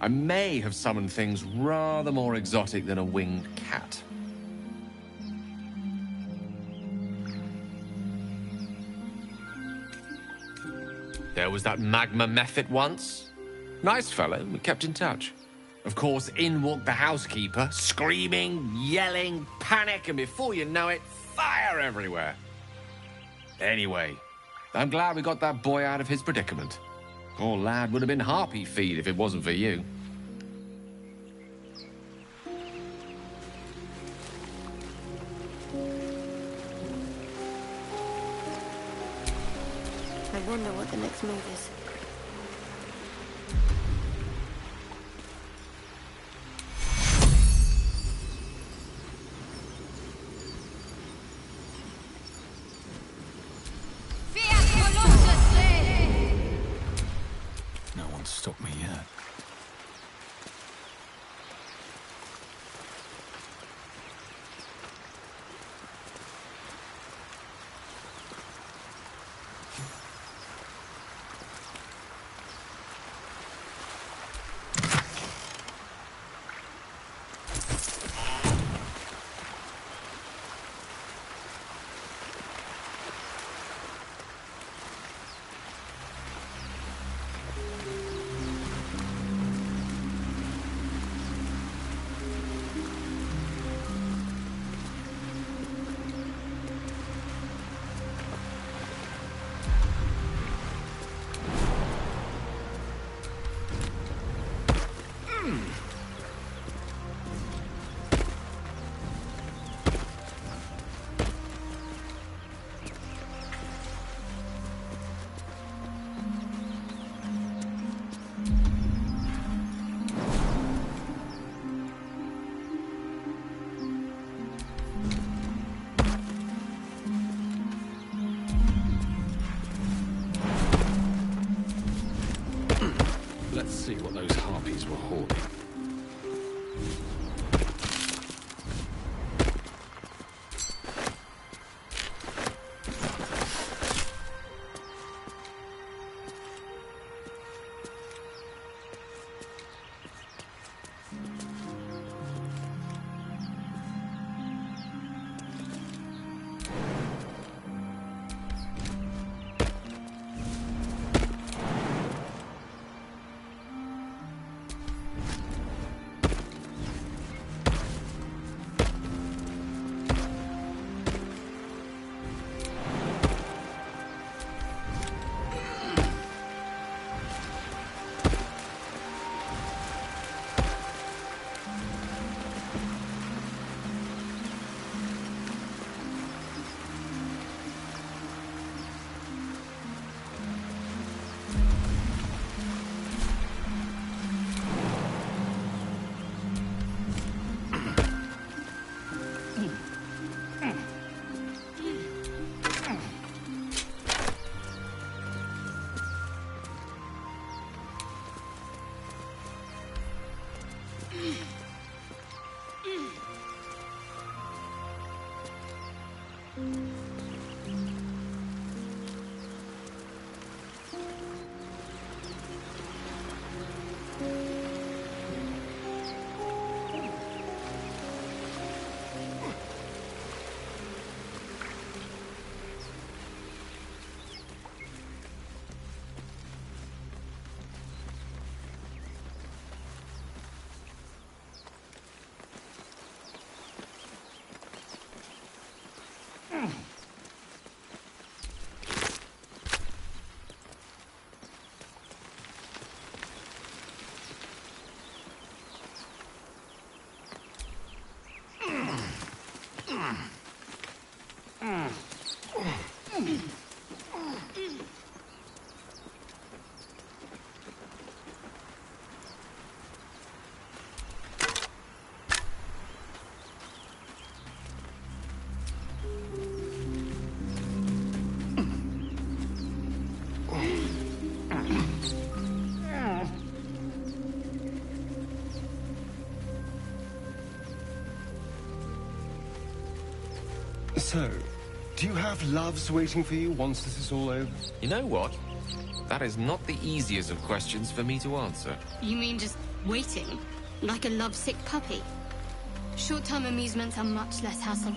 I may have summoned things rather more exotic than a winged cat. There was that magma mephit once. Nice fellow, we kept in touch. Of course, in walked the housekeeper, screaming, yelling, panic, and before you know it, fire everywhere. Anyway, I'm glad we got that boy out of his predicament. Poor lad would have been harpy feed if it wasn't for you. I wonder what the next move is. No one's stopped me yet. Let's see what those harpies were hoarding. So, do you have loves waiting for you once this is all over? You know what? That is not the easiest of questions for me to answer. You mean just waiting? Like a lovesick puppy? Short-term amusements are much less hassle.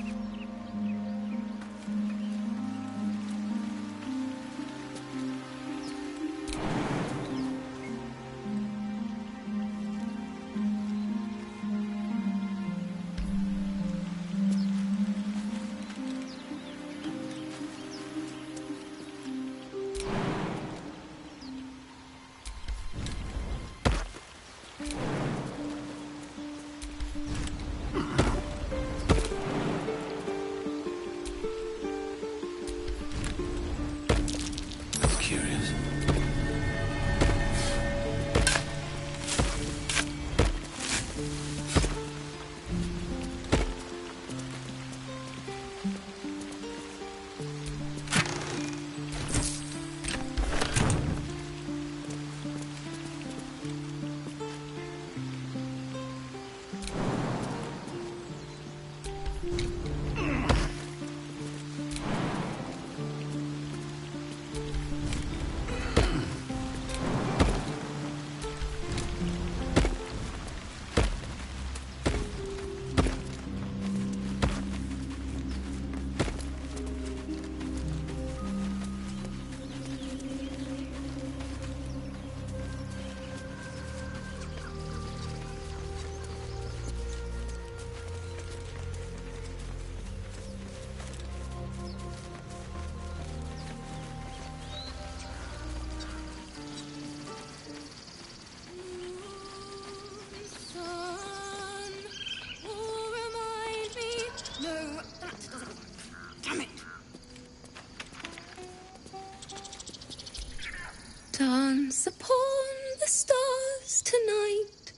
Dance upon the stars tonight.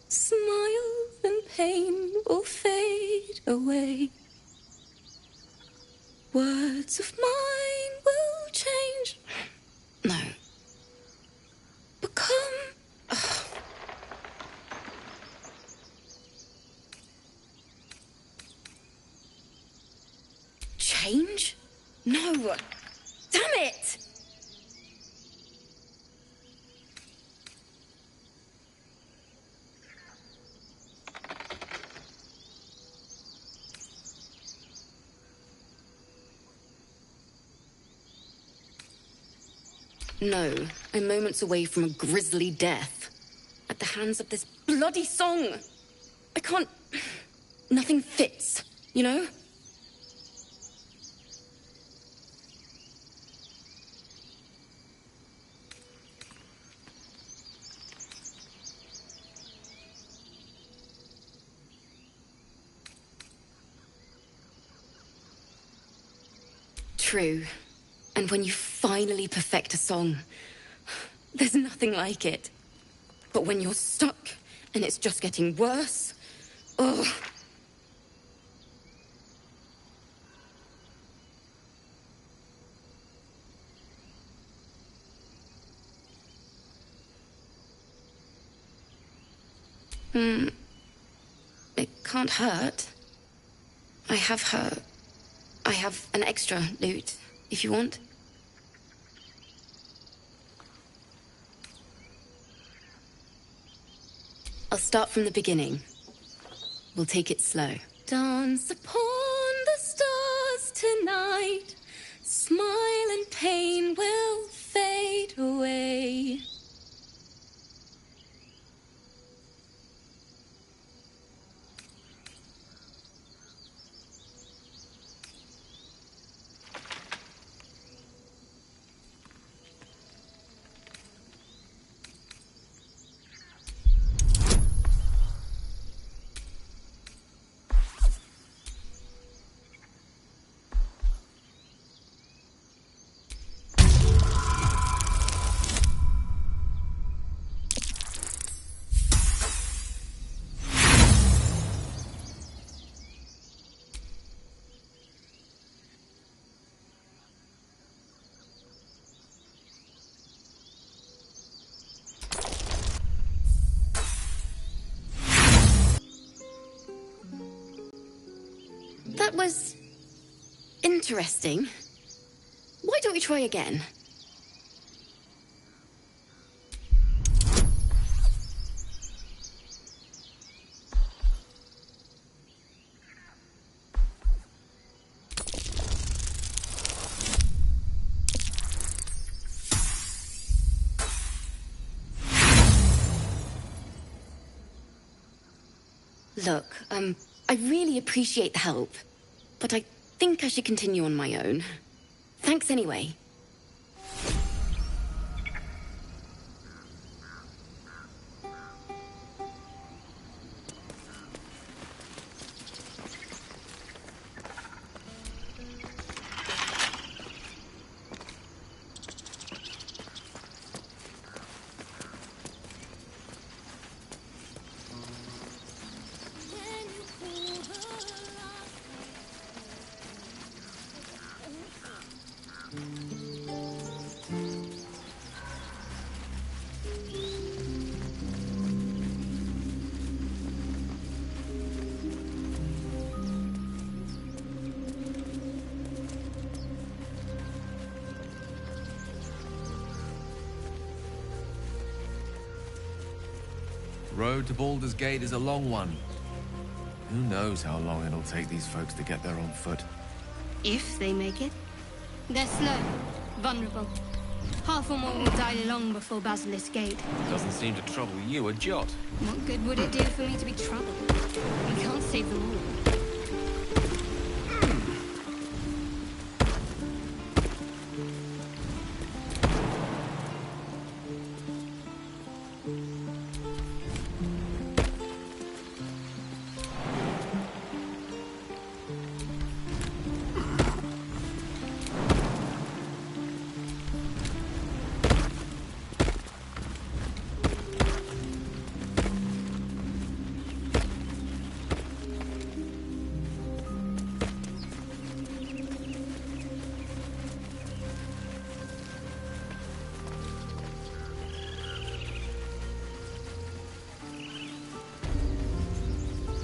Smile and pain will fade away. Words of mine will change. No. Become. Change? No. Damn it! No, I'm moments away from a grisly death. At the hands of this bloody song. I can't... Nothing fits, you know? True. And when you finally perfect a song, there's nothing like it. But when you're stuck and it's just getting worse, ugh. It can't hurt. I have an extra lute, if you want. I'll start from the beginning. We'll take it slow. Dance upon the stars tonight. Smile and pain will fade away. That was Interesting. Why don't we try again? Look, I really appreciate the help, but I think I should continue on my own. Thanks anyway. Road to Baldur's Gate is a long one. Who knows how long it'll take these folks to get there on foot. If they make it. They're slow, vulnerable. Half or more will die long before Basilisk Gate. Doesn't seem to trouble you a jot. What good would it do for me to be troubled? We can't save them all.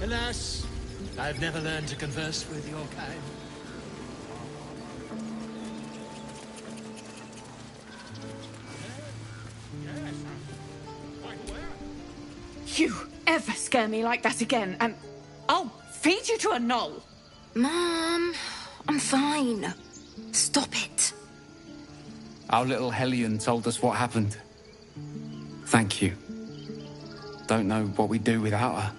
Alas, I've never learned to converse with your kind. You ever scare me like that again, and I'll feed you to a gnoll. Mom, I'm fine. Stop it. Our little Hellion told us what happened. Thank you. Don't know what we'd do without her.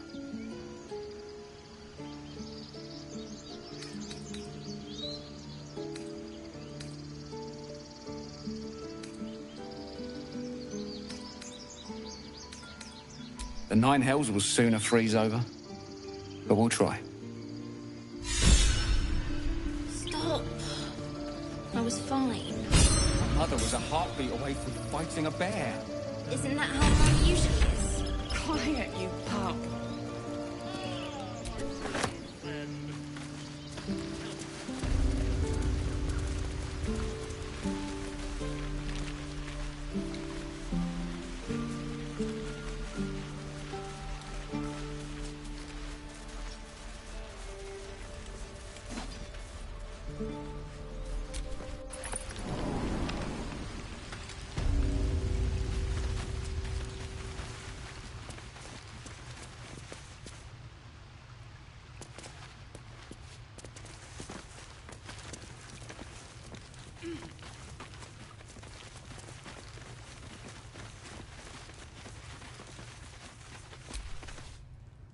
The Nine Hells will sooner freeze over, but we'll try. Stop. I was fine. My mother was a heartbeat away from fighting a bear. Isn't that how Mum usually is? Quiet, you pup.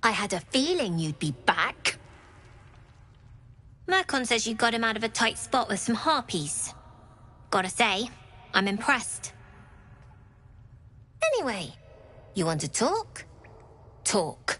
I had a feeling you'd be back. Mercon says you got him out of a tight spot with some harpies. Gotta say, I'm impressed. Anyway, you want to talk? Talk.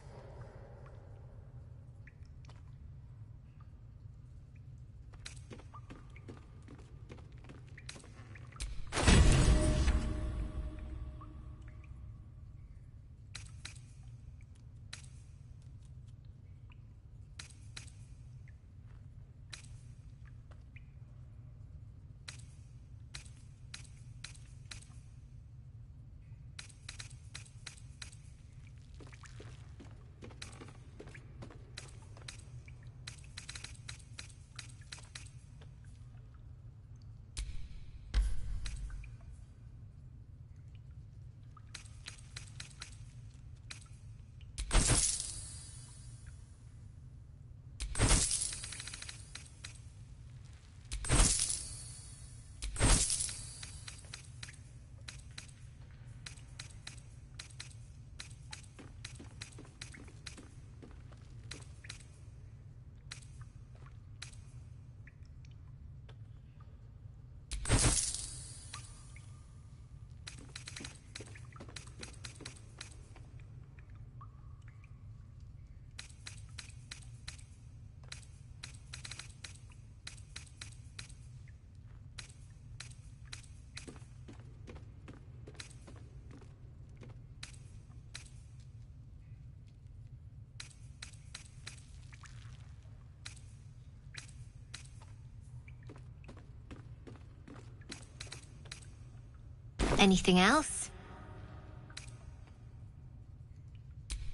Anything else?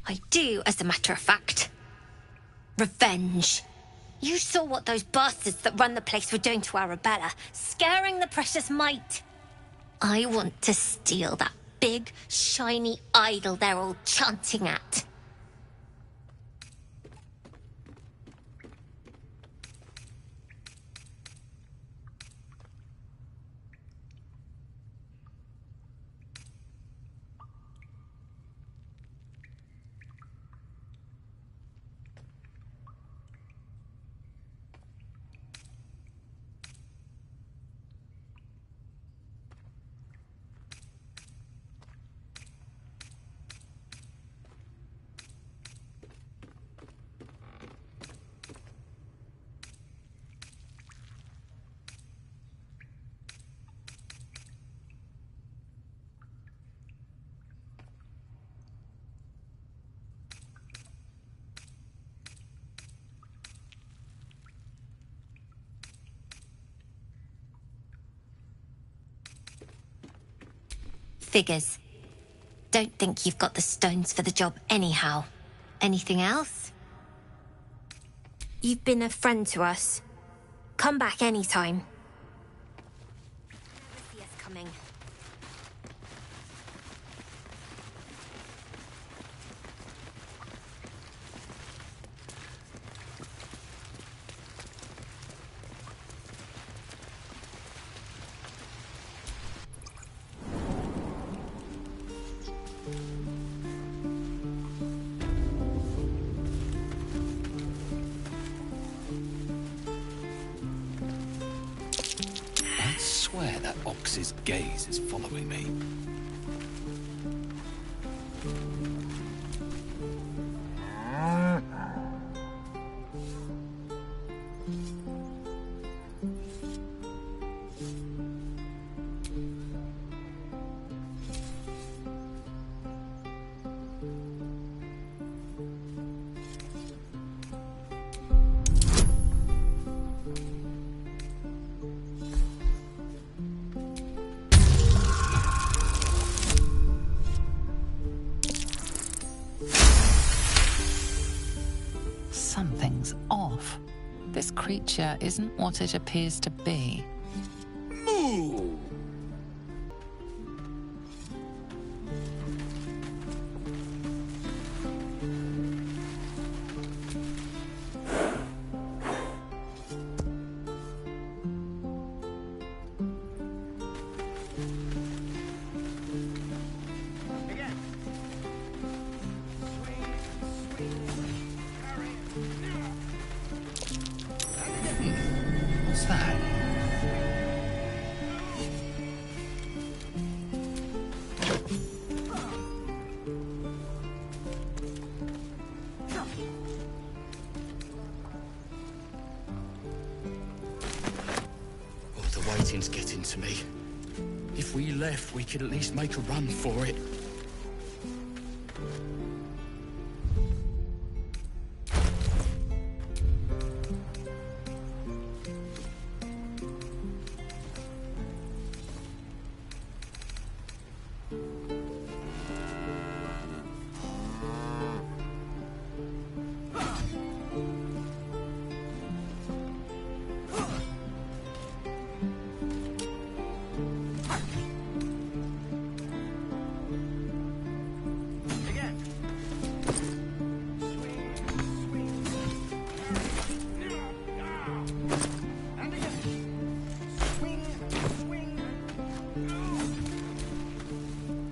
I do, as a matter of fact. Revenge. You saw what those bastards that run the place were doing to Arabella, scaring the precious mite. I want to steal that big, shiny idol they're all chanting at. Figures. Don't think you've got the stones for the job anyhow. Anything else? You've been a friend to us. Come back anytime. Never see us coming. I swear that ox's gaze is following me. Something's off. This creature isn't what it appears to be. Moo! What's that? Oh, the waiting's getting to me. If we left, we could at least make a run for it.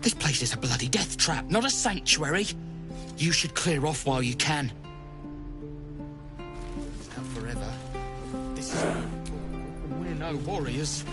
This place is a bloody death trap, not a sanctuary. You should clear off while you can. It's not forever. This is... We're no warriors.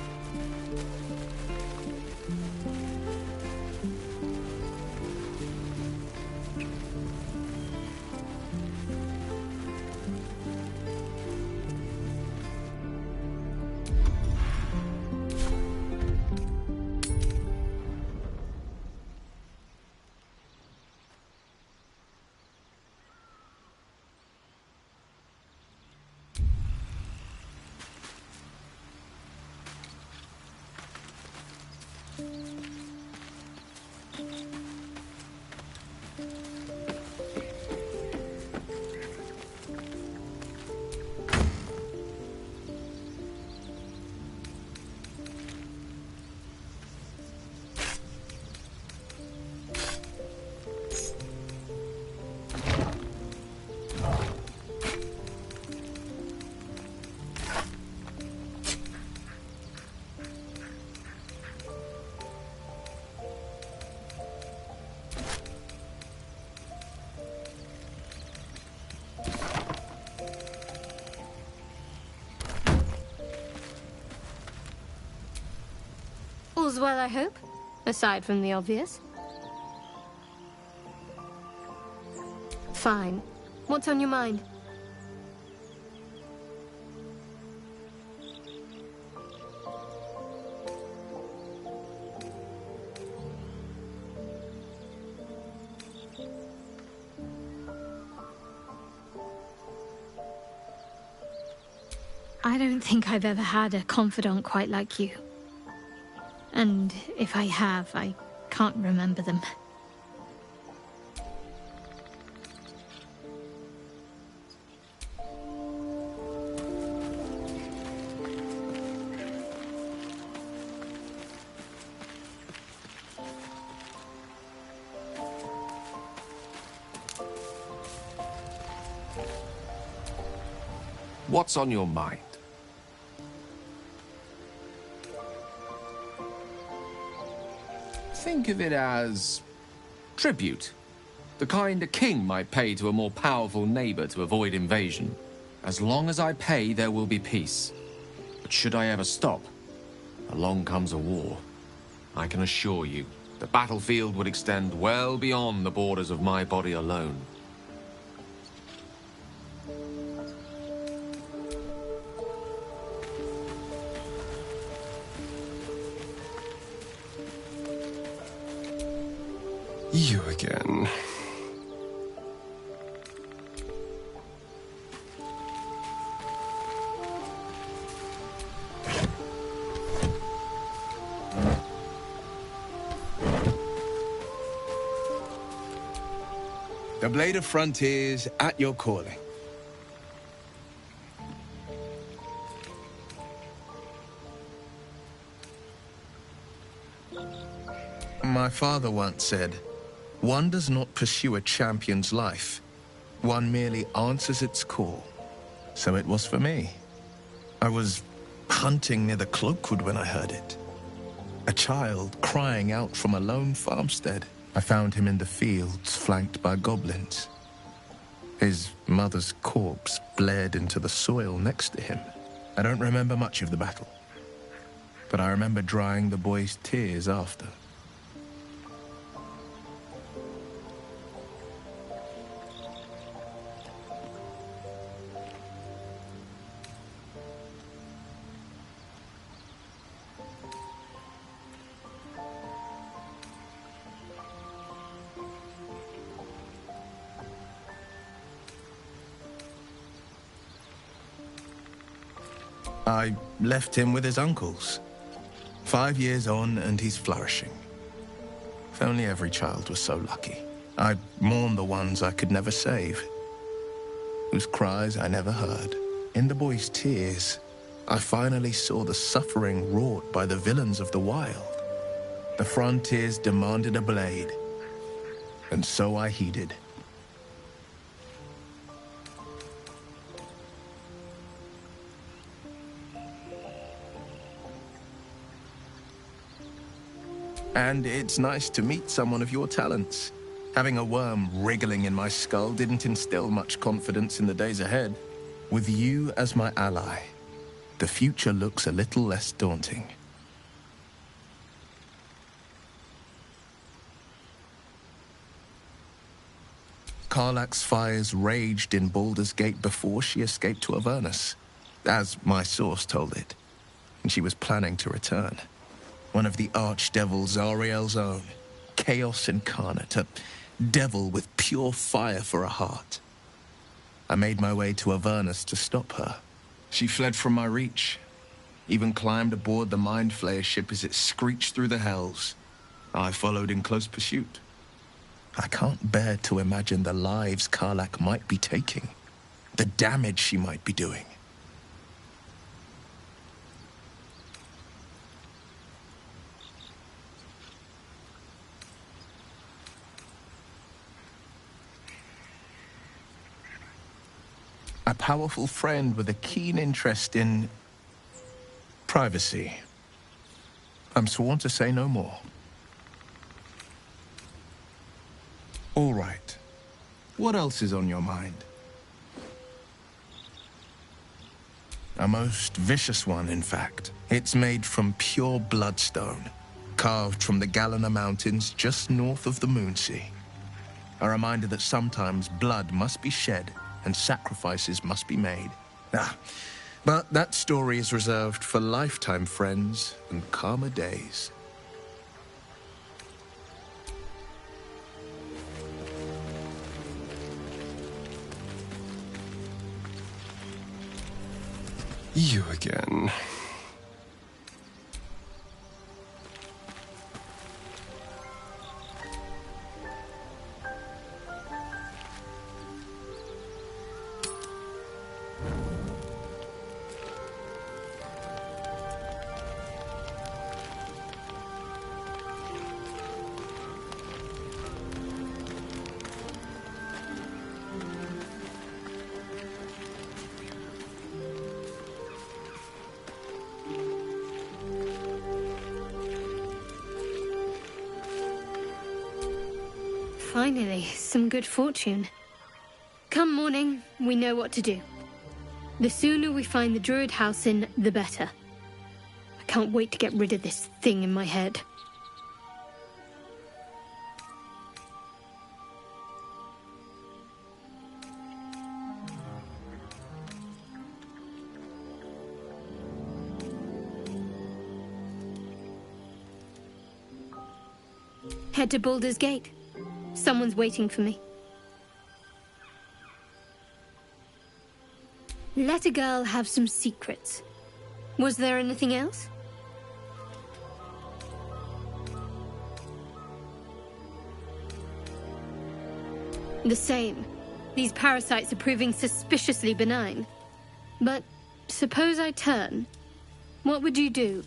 All's well, I hope, aside from the obvious. Fine. What's on your mind? I don't think I've ever had a confidant quite like you. And if I have, I can't remember them. What's on your mind? Think of it as tribute. The kind a king might pay to a more powerful neighbor to avoid invasion. As long as I pay, there will be peace. But should I ever stop, along comes a war. I can assure you, the battlefield would extend well beyond the borders of my body alone. You again. The Blade of Frontiers at your calling. My father once said, "One does not pursue a champion's life. One merely answers its call." So it was for me. I was hunting near the Cloakwood when I heard it. A child crying out from a lone farmstead. I found him in the fields, flanked by goblins. His mother's corpse blared into the soil next to him. I don't remember much of the battle, but I remember drying the boy's tears after. I left him with his uncles. 5 years on, and he's flourishing. If only every child was so lucky. I mourn the ones I could never save, whose cries I never heard. In the boy's tears, I finally saw the suffering wrought by the villains of the wild. The frontiers demanded a blade, and so I heeded. And it's nice to meet someone of your talents. Having a worm wriggling in my skull didn't instill much confidence in the days ahead. With you as my ally, the future looks a little less daunting. Karlach's fires raged in Baldur's Gate before she escaped to Avernus, as my source told it, and she was planning to return. One of the archdevils Zariel's own, chaos incarnate, a devil with pure fire for a heart. I made my way to Avernus to stop her. She fled from my reach, even climbed aboard the Mind Flayer ship as it screeched through the hells. I followed in close pursuit. I can't bear to imagine the lives Karlach might be taking, the damage she might be doing. A powerful friend with a keen interest in privacy. I'm sworn to say no more. All right. What else is on your mind? A most vicious one, in fact. It's made from pure bloodstone. carved from the Galena Mountains just north of the Moonsea. A reminder that sometimes blood must be shed and sacrifices must be made. But that story is reserved for lifetime friends and calmer days. You again. Finally, some good fortune. Come morning, we know what to do. The sooner we find the druid house in, the better. I can't wait to get rid of this thing in my head. Head to Baldur's Gate. Someone's waiting for me. Let a girl have some secrets. Was there anything else? The same. These parasites are proving suspiciously benign. But suppose I turn. What would you do?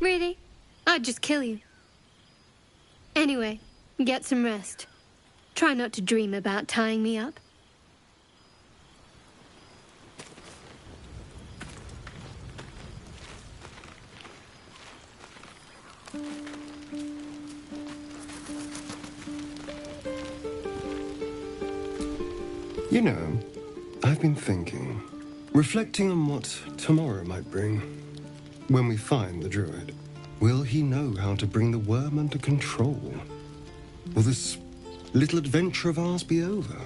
Really? I'd just kill you. Anyway, get some rest. Try not to dream about tying me up. You know, I've been thinking, reflecting on what tomorrow might bring. When we find the druid, will he know how to bring the worm under control? Will this little adventure of ours be over?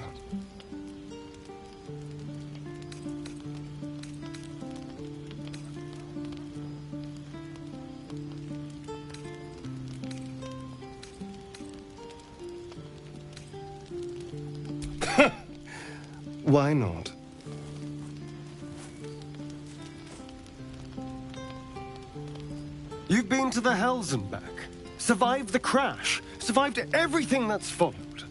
Why not? You've been to the Hells and back, survived the crash, survived everything that's followed.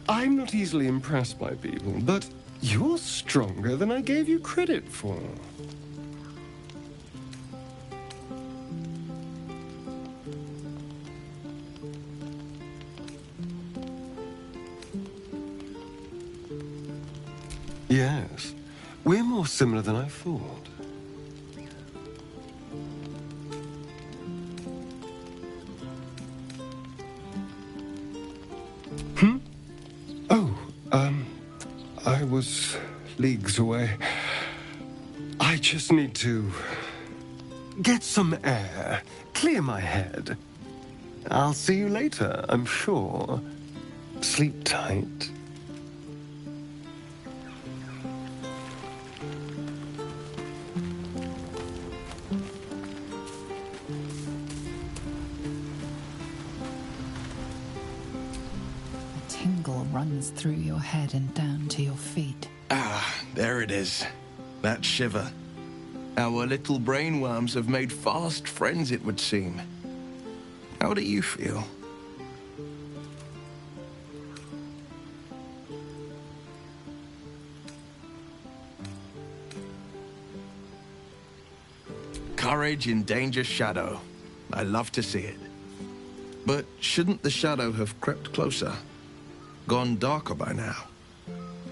I'm not easily impressed by people, but you're stronger than I gave you credit for. Yes. We're more similar than I thought. Oh, I was leagues away. I just need to get some air, clear my head. I'll see you later, I'm sure. Sleep tight. A tingle runs through your head and down to your feet. Ah, there it is. That shiver. Our little brainworms have made fast friends, it would seem. How do you feel? Courage in danger's shadow. I love to see it. But shouldn't the shadow have crept closer? Gone darker by now?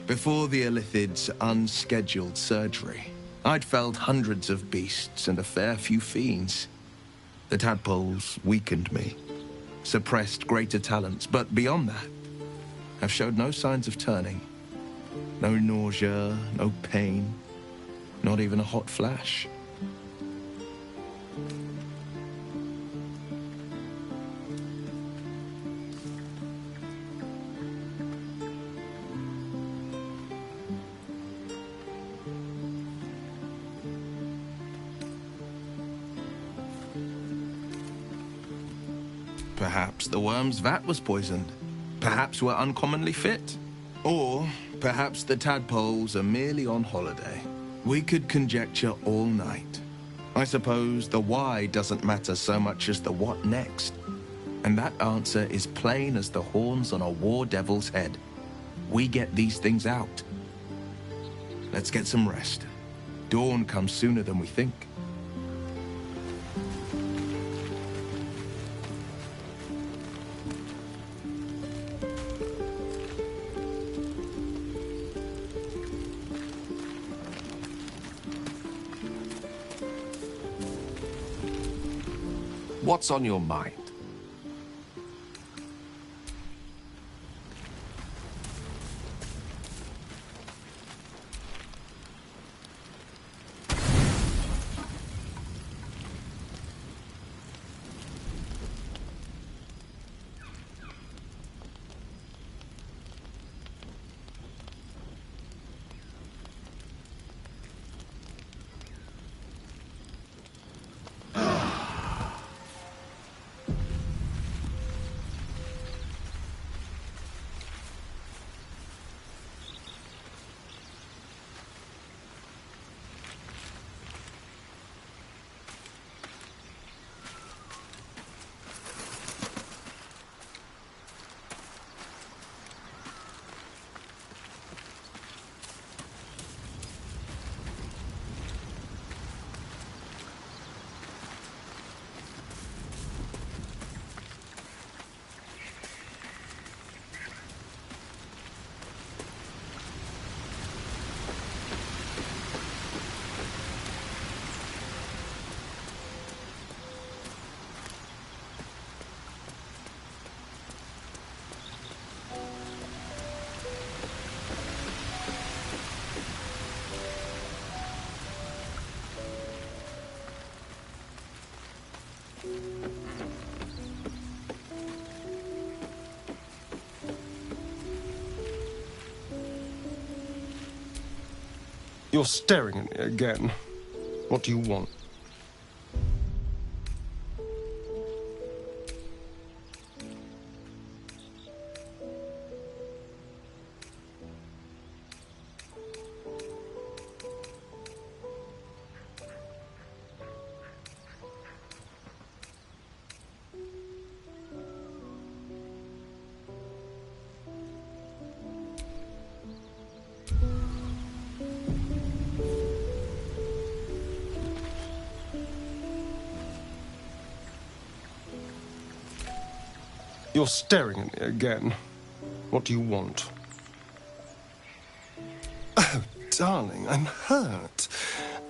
Before the Illithid's unscheduled surgery, I'd felled hundreds of beasts and a fair few fiends. The tadpoles weakened me, suppressed greater talents, but beyond that, I've showed no signs of turning. No nausea, no pain, not even a hot flash. Perhaps the worm's vat was poisoned. Perhaps we're uncommonly fit. Or perhaps the tadpoles are merely on holiday. We could conjecture all night. I suppose the why doesn't matter so much as the what next. And that answer is plain as the horns on a war devil's head. We get these things out. Let's get some rest. Dawn comes sooner than we think. What's on your mind? You're staring at me again. What do you want? You're staring at me again. What do you want? Darling, I'm hurt.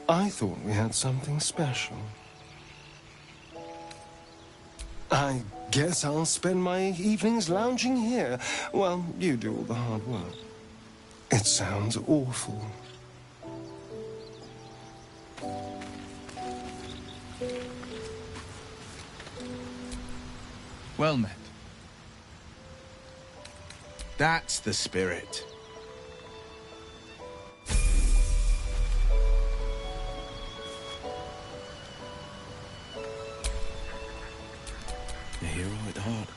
I thought we had something special. I guess I'll spend my evenings lounging here while you do all the hard work. It sounds awful. Well met. That's the spirit. A hero at heart.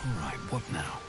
All right, what now?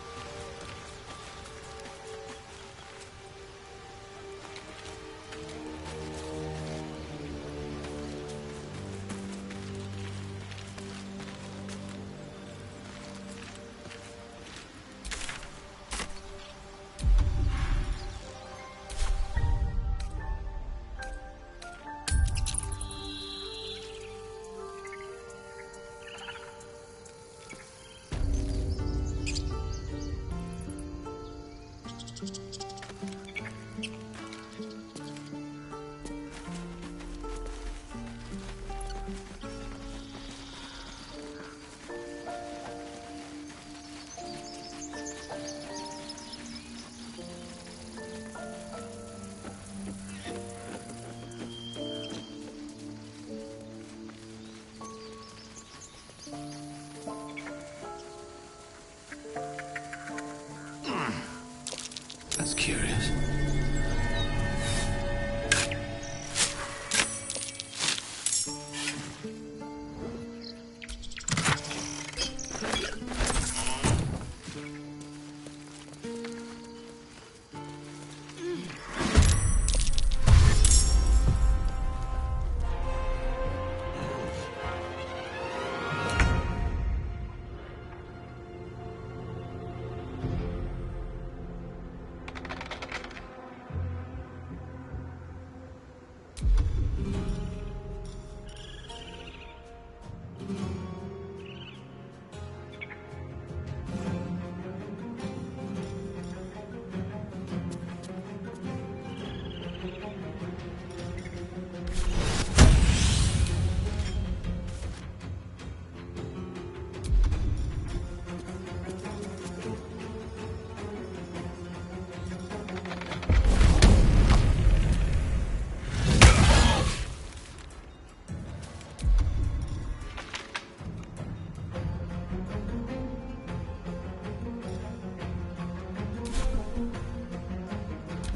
That's curious.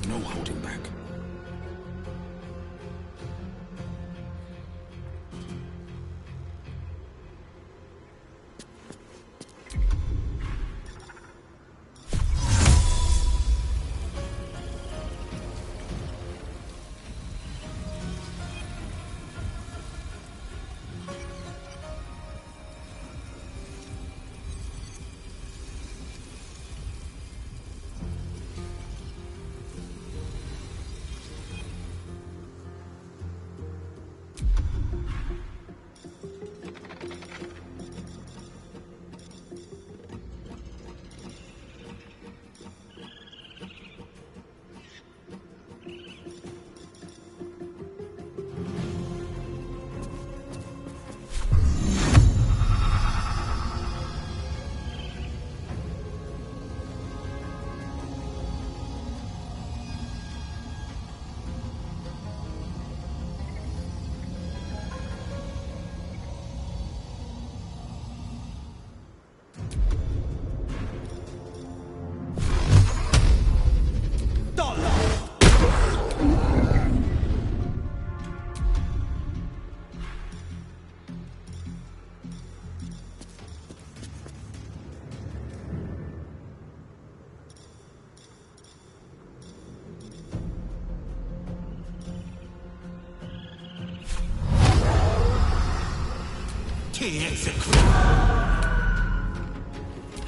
No holding back.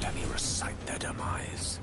Let me recite their demise.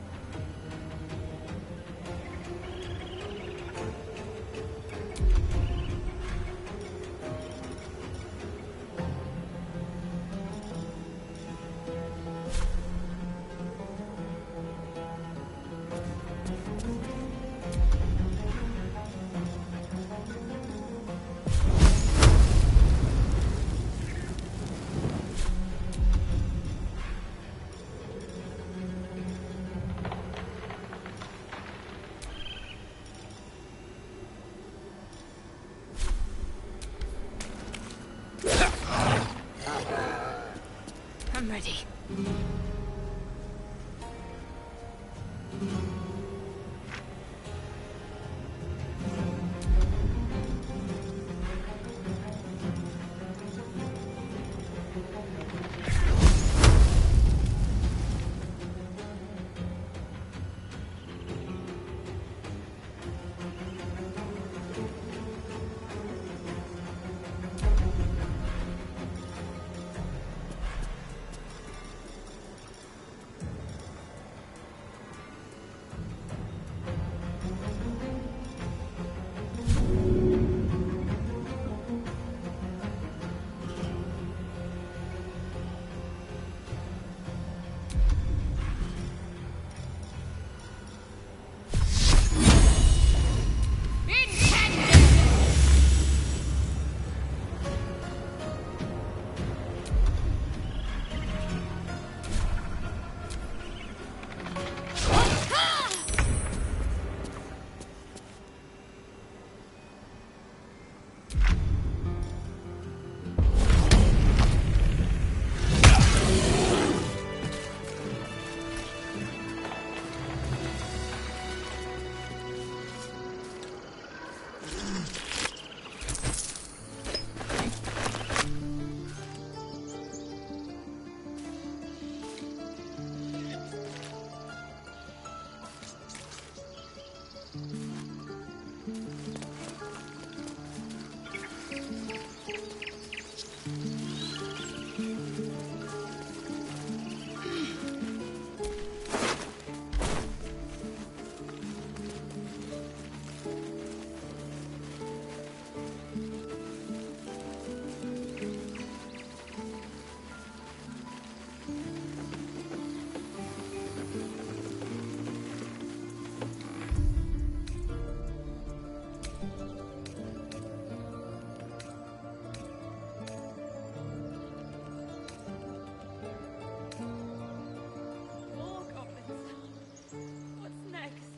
More goblins. What's next?